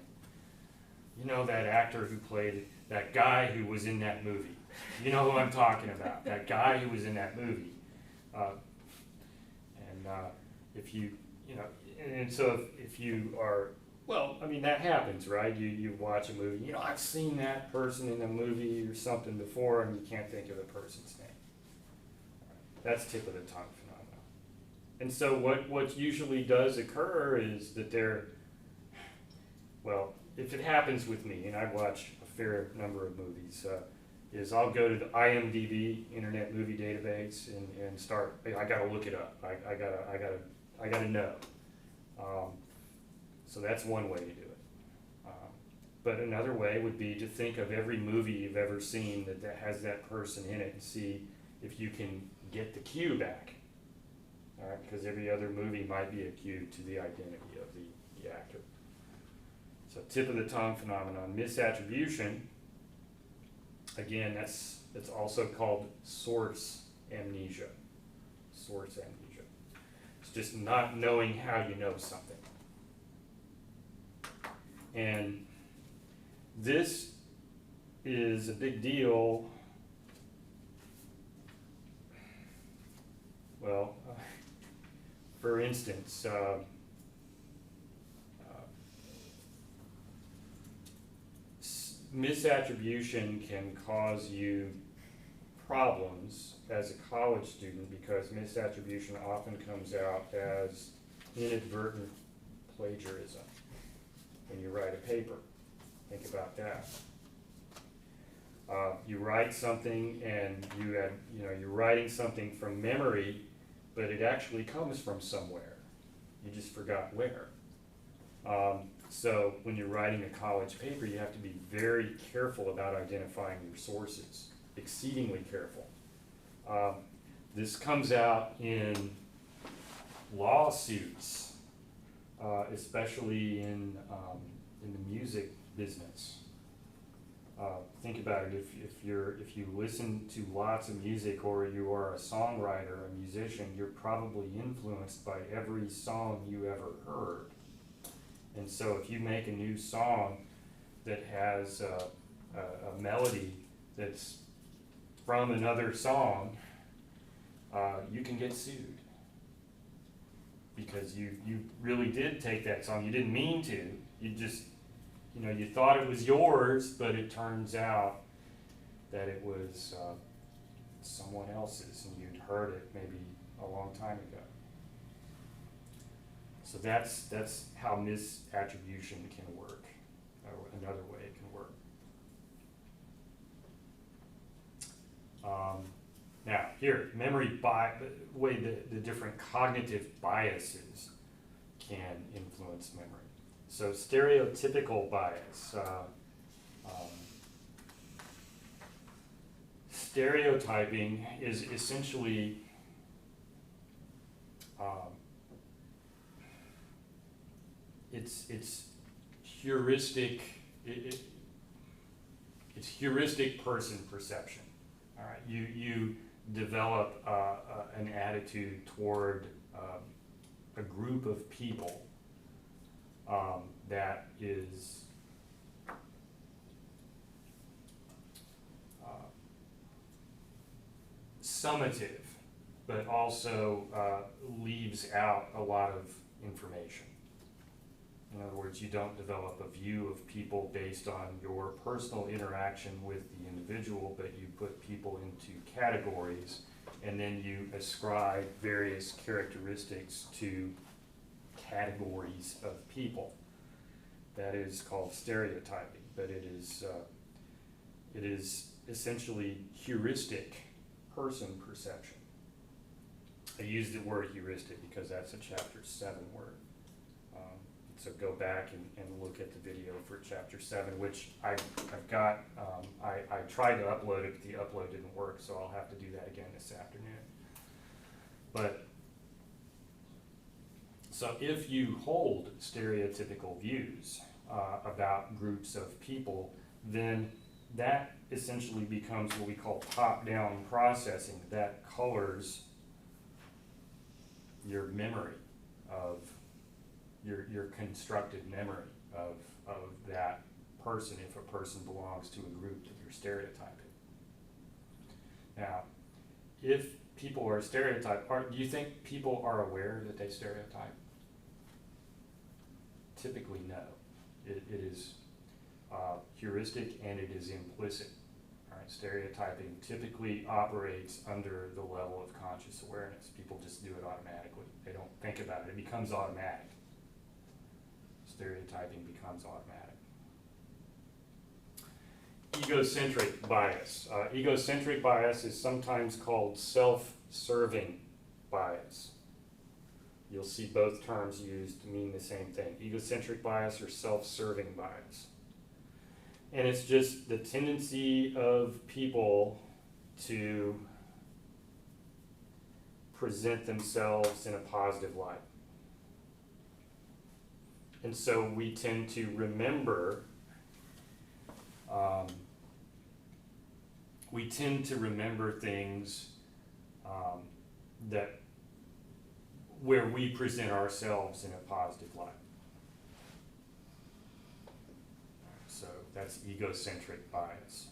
You know that actor who played that guy who was in that movie. You know who I'm talking about. That guy who was in that movie. If you, and so if you are, well, I mean, that happens, right? You watch a movie, I've seen that person in a movie or something before, and you can't think of the person's name. That's tip of the tongue phenomenon. And so what usually does occur is that if it happens with me, and I watch a fair number of movies, is I'll go to the IMDb, Internet Movie Database, and start, I gotta look it up. I gotta know. So that's one way to do it. But another way would be to think of every movie you've ever seen that has that person in it and see if you can get the cue back. All right, because every other movie might be a cue to the identity of the actor. So tip of the tongue phenomenon. Misattribution, again, that's also called source amnesia. Source amnesia. It's just not knowing how you know something. And this is a big deal. Well, for instance, misattribution can cause you problems as a college student because misattribution often comes out as inadvertent plagiarism when you write a paper. Think about that. You write something and you're writing something from memory, but it actually comes from somewhere. You just forgot where. So when you're writing a college paper, you have to be very careful about identifying your sources, exceedingly careful. This comes out in lawsuits, especially in the music business. Think about it, if you listen to lots of music or you are a songwriter, a musician, you're probably influenced by every song you ever heard. And so if you make a new song that has a melody that's from another song, you can get sued. Because you really did take that song, you didn't mean to, you just, you thought it was yours, but it turns out that it was someone else's, and you'd heard it maybe a long time ago. So that's how misattribution can work, or another way it can work. Now, here, way the different cognitive biases can influence memory. So stereotypical bias. Stereotyping is essentially it's heuristic. It's heuristic person perception. All right, you develop an attitude toward a group of people that is summative, but also leaves out a lot of information. In other words, you don't develop a view of people based on your personal interaction with the individual, but you put people into categories, and then you ascribe various characteristics to categories of people. That is called stereotyping, but it is essentially heuristic person perception. I use the word heuristic because that's a chapter 7 word. So go back and look at the video for chapter 7, which I've got. I tried to upload it, but the upload didn't work, so I'll have to do that again this afternoon. But so if you hold stereotypical views about groups of people, then that essentially becomes what we call top-down processing. That colors your memory of your constructed memory of that person, if a person belongs to a group that you're stereotyping. Now, if people are stereotyped, do you think people are aware that they stereotype? Typically, no. It is heuristic and it is implicit. All right, stereotyping typically operates under the level of conscious awareness. People just do it automatically. They don't think about it. It becomes automatic. Stereotyping becomes automatic. Egocentric bias. Egocentric bias is sometimes called self-serving bias. You'll see both terms used to mean the same thing. Egocentric bias or self-serving bias. And it's just the tendency of people to present themselves in a positive light. And so we tend to remember things that where we present ourselves in a positive light. So that's egocentric bias.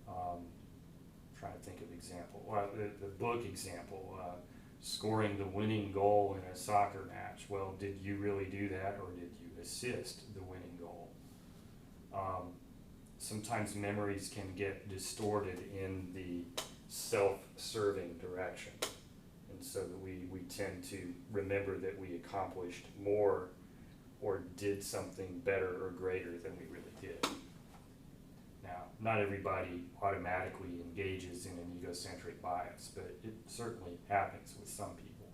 Trying to think of example. Well, the book example. Scoring the winning goal in a soccer match. Well, did you really do that, or did you assist the winning goal? Sometimes memories can get distorted in the self-serving direction, and so that we tend to remember that we accomplished more or did something better or greater than we really did. Now, not everybody automatically engages in an egocentric bias, but it certainly happens with some people.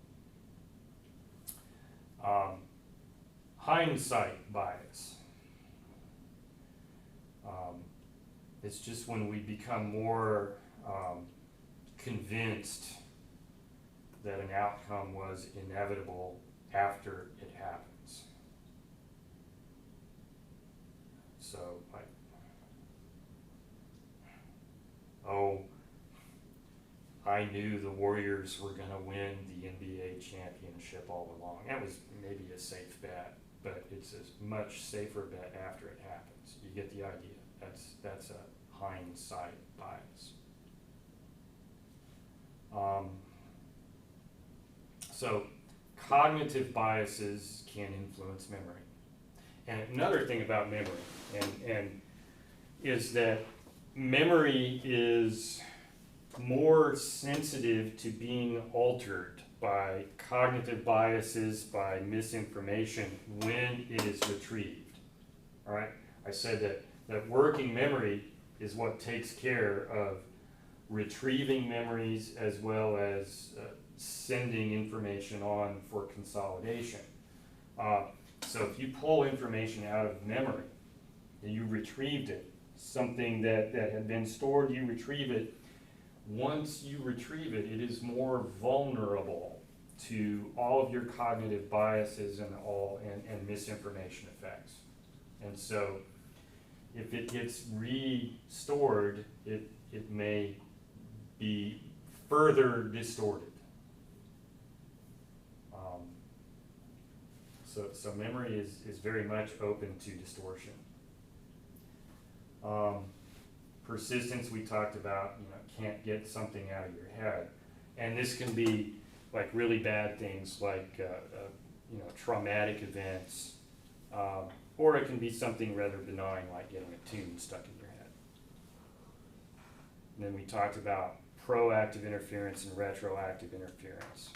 Hindsight bias. It's just when we become more convinced that an outcome was inevitable after it happens. So, like, oh, I knew the Warriors were gonna win the NBA championship all along. That was maybe a safe bet, but it's a much safer bet after it happens. You get the idea. That's a hindsight bias. So cognitive biases can influence memory. And another thing about memory and is that memory is more sensitive to being altered by cognitive biases, by misinformation when it is retrieved. All right? I said that working memory is what takes care of retrieving memories as well as sending information on for consolidation. So if you pull information out of memory and you retrieved it, something that had been stored, you retrieve it. Once you retrieve it, it is more vulnerable to all of your cognitive biases and misinformation effects. And so if it gets restored, it may be further distorted. So memory is very much open to distortion. Persistence, we talked about, can't get something out of your head. And this can be like really bad things like, traumatic events, or it can be something rather benign like getting a tune stuck in your head. And then we talked about proactive interference and retroactive interference.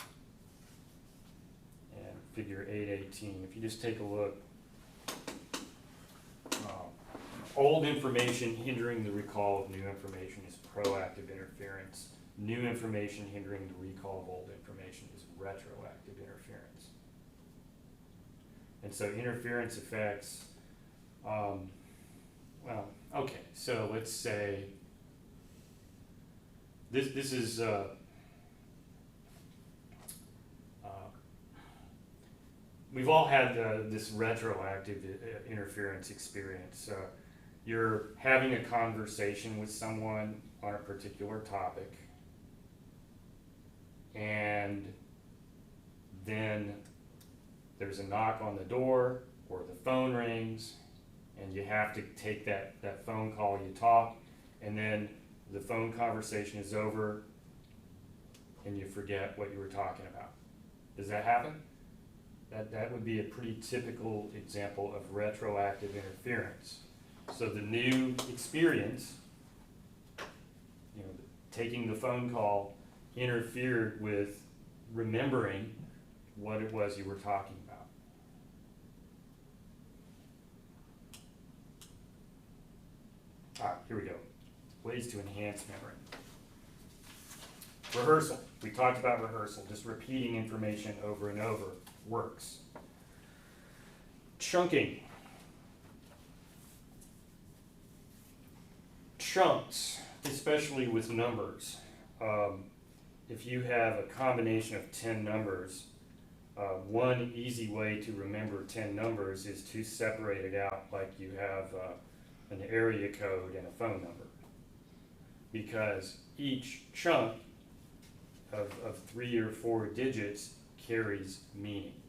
And figure 818, if you just take a look, old information hindering the recall of new information is proactive interference. New information hindering the recall of old information is retroactive interference. And so interference effects, okay, so let's say this is we've all had this retroactive interference experience. You're having a conversation with someone on a particular topic, and then there's a knock on the door or the phone rings, and you have to take that phone call, you talk, and then the phone conversation is over and you forget what you were talking about. Does that happen? That would be a pretty typical example of retroactive interference. So the new experience, taking the phone call, interfered with remembering what it was you were talking about. Here we go. Ways to enhance memory. Rehearsal. We talked about rehearsal. Just repeating information over and over works. Chunking. Chunks, especially with numbers. If you have a combination of 10 numbers, one easy way to remember 10 numbers is to separate it out like you have an area code and a phone number. Because each chunk of 3 or 4 digits carries meaning.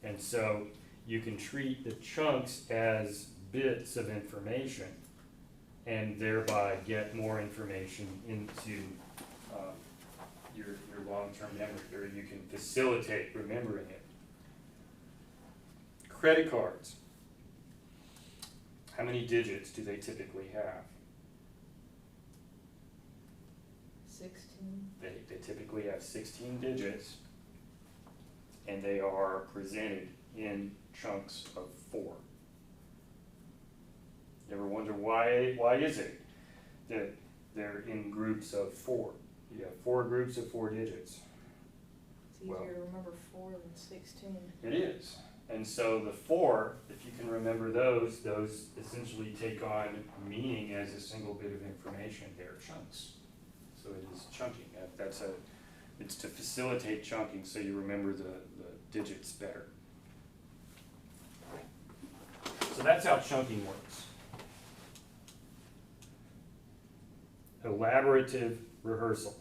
And so you can treat the chunks as bits of information and thereby get more information into your long-term memory, or you can facilitate remembering it. Credit cards. How many digits do they typically have? 16. They typically have 16 digits, and they are presented in chunks of 4. You ever wonder why is it that they're in groups of 4? You have 4 groups of 4 digits. It's easier to remember 4 than 16. It is. And so the 4, if you can remember those essentially take on meaning as a single bit of information. They're chunks. So it is chunking. It's to facilitate chunking so you remember the digits better. So that's how chunking works. elaborative rehearsal.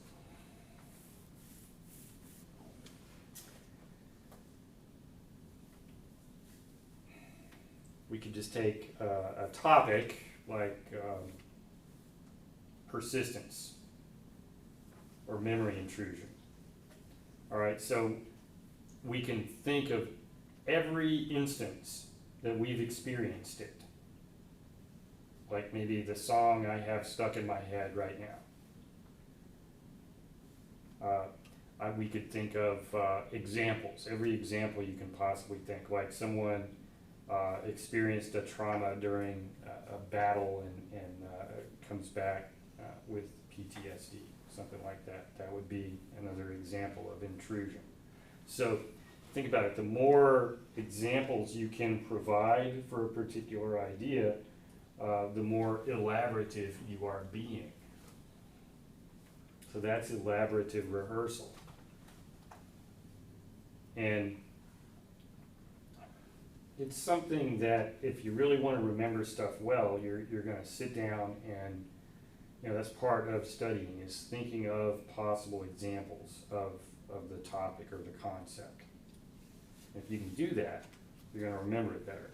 We could just take a topic like persistence or memory intrusion. All right, so we can think of every instance that we've experienced it. Like maybe the song I have stuck in my head right now. We could think of examples, every example you can possibly think, like someone experienced a trauma during a battle and comes back with PTSD, something like that. That would be another example of intrusion. So think about it, the more examples you can provide for a particular idea, the more elaborative you are being. So that's elaborative rehearsal. And it's something that if you really want to remember stuff well, you're going to sit down and, that's part of studying, is thinking of possible examples of the topic or the concept. If you can do that, you're going to remember it better.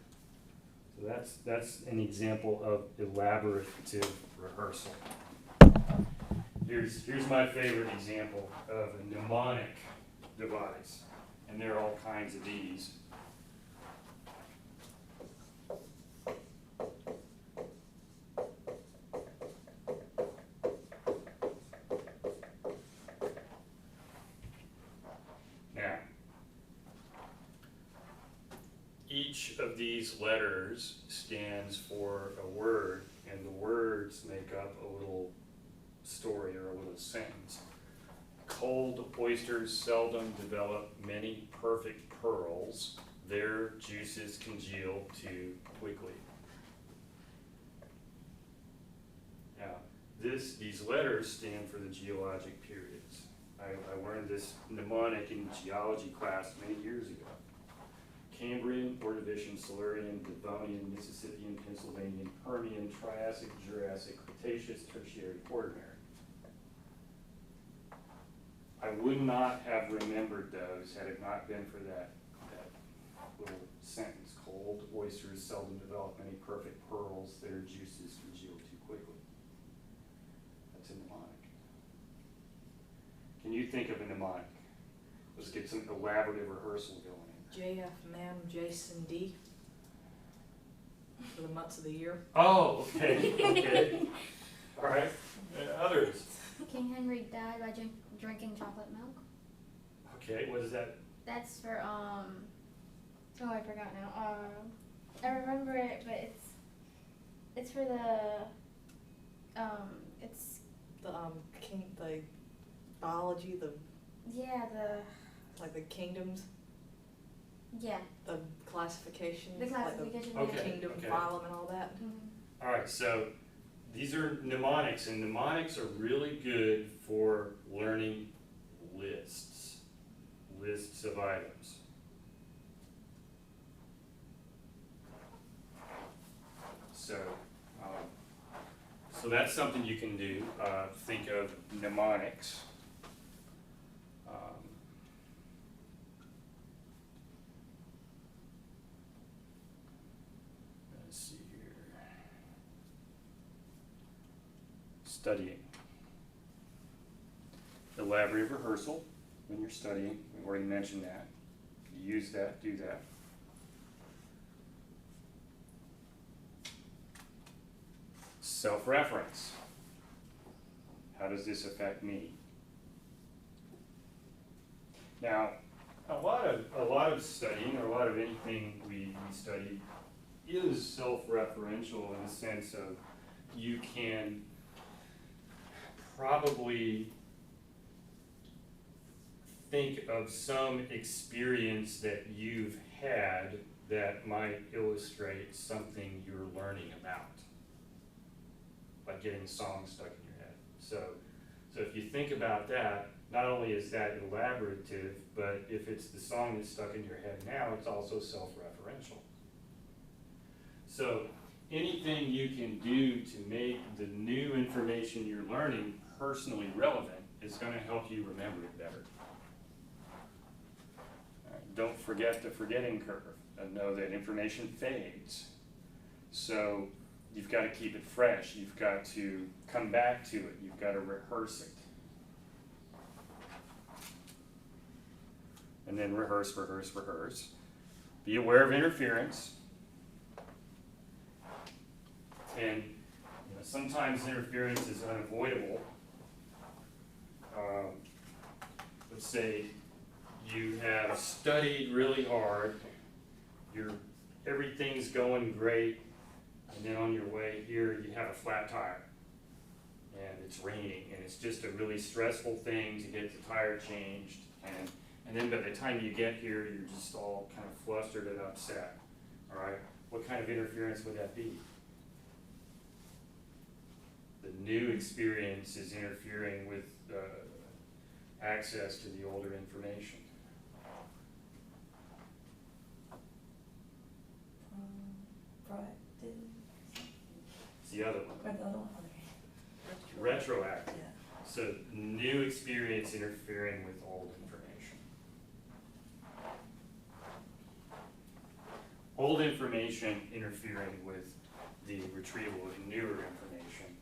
So that's an example of elaborative rehearsal. Here's my favorite example of a mnemonic device, and there are all kinds of these. Now, each of these letters stands for a word, and the words make up a little story or a little sentence. Cold oysters seldom develop many perfect pearls. Their juices congeal too quickly. Now, these letters stand for the geologic periods. I learned this mnemonic in geology class many years ago. Cambrian, Ordovician, Silurian, Devonian, Mississippian, Pennsylvanian, Permian, Triassic, Jurassic, Cretaceous, Tertiary, Quaternary. I would not have remembered those had it not been for that little sentence. Cold oysters seldom develop many perfect pearls. Their juices congeal too quickly. That's a mnemonic. Can you think of a mnemonic? Let's get some elaborative rehearsal going. JF Mam Jason D. For the months of the year. Oh, okay, okay. All right. Others. King Henry died by drinking chocolate milk. Okay, what is that? That's for oh, I forgot now. I remember it, but it's for the it's The biology, like the kingdoms, yeah, the classifications, the classification. like Okay, the kingdom, okay. phylum, and all that. Mhm. All right, so these are mnemonics, and mnemonics are really good for learning lists of items. So that's something you can do. Think of mnemonics. Let's see here. Studying. Elaborative rehearsal when you're studying. We already mentioned that. You use that, do that. Self-reference. How does this affect me? Now, a lot of studying, or a lot of anything we study, is self-referential in the sense of you can probably think of some experience that you've had that might illustrate something you're learning about, like getting a song stuck in your head. So if you think about that, not only is that elaborative, but if it's the song that's stuck in your head now, it's also self-referential. So anything you can do to make the new information you're learning personally relevant is going to help you remember it better. All right, don't forget the forgetting curve and know that information fades. So you've got to keep it fresh. You've got to come back to it. You've got to rehearse it. And then rehearse, rehearse, rehearse. Be aware of interference. And sometimes interference is unavoidable. Let's say you have studied really hard, everything's going great, and then on your way here you have a flat tire. And it's raining, and it's just a really stressful thing to get the tire changed. And then by the time you get here, you're just all kind of flustered and upset. All right? What kind of interference would that be? The new experience is interfering with access to the older information. Proactive. It's the other one. Or the other one. Retroactive. Yeah. So new experience interfering with old information. Old information interfering with the retrieval of newer information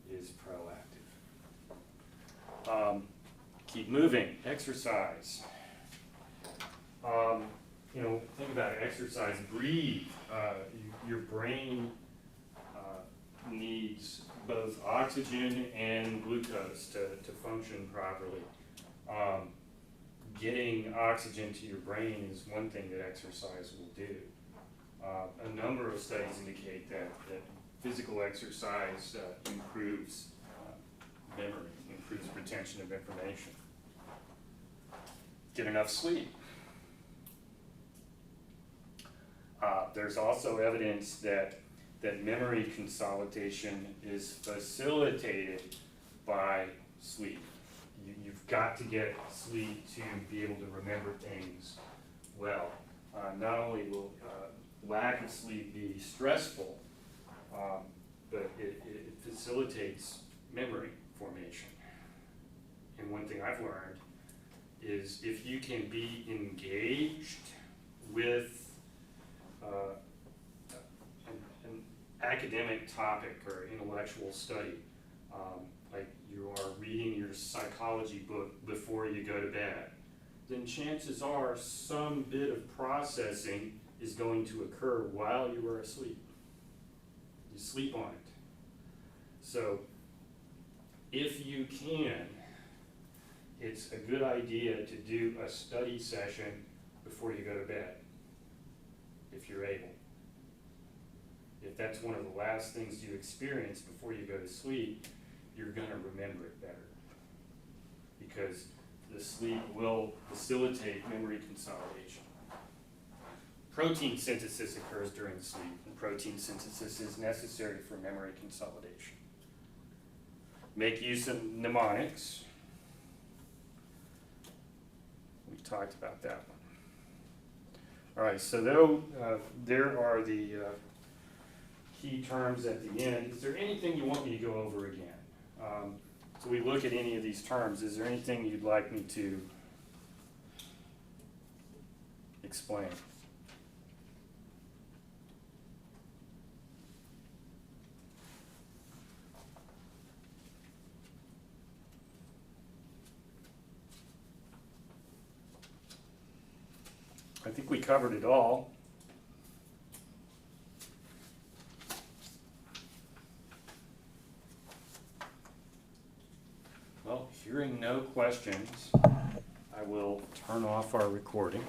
is proactive. Keep moving, exercise. Think about exercise, breathe. Your brain needs both oxygen and glucose to function properly. Getting oxygen to your brain is one thing that exercise will do. A number of studies indicate that physical exercise improves memory, improves retention of information. Get enough sleep. There's also evidence that memory consolidation is facilitated by sleep. You've got to get sleep to be able to remember things well. Not only will lack of sleep be stressful, but it facilitates memory formation. And one thing I've learned is if you can be engaged with an academic topic or intellectual study, like you are reading your psychology book before you go to bed, then chances are some bit of processing is going to occur while you are asleep. You sleep on it. So if you can, it's a good idea to do a study session before you go to bed, if you're able. If that's one of the last things you experience before you go to sleep, you're going to remember it better, because the sleep will facilitate memory consolidation. Protein synthesis occurs during sleep, and protein synthesis is necessary for memory consolidation. Make use of mnemonics. We talked about that one. All right, so there are the key terms at the end. Is there anything you want me to go over again? So we look at any of these terms. Is there anything you'd like me to explain? I think we covered it all. Well, hearing no questions, I will turn off our recording.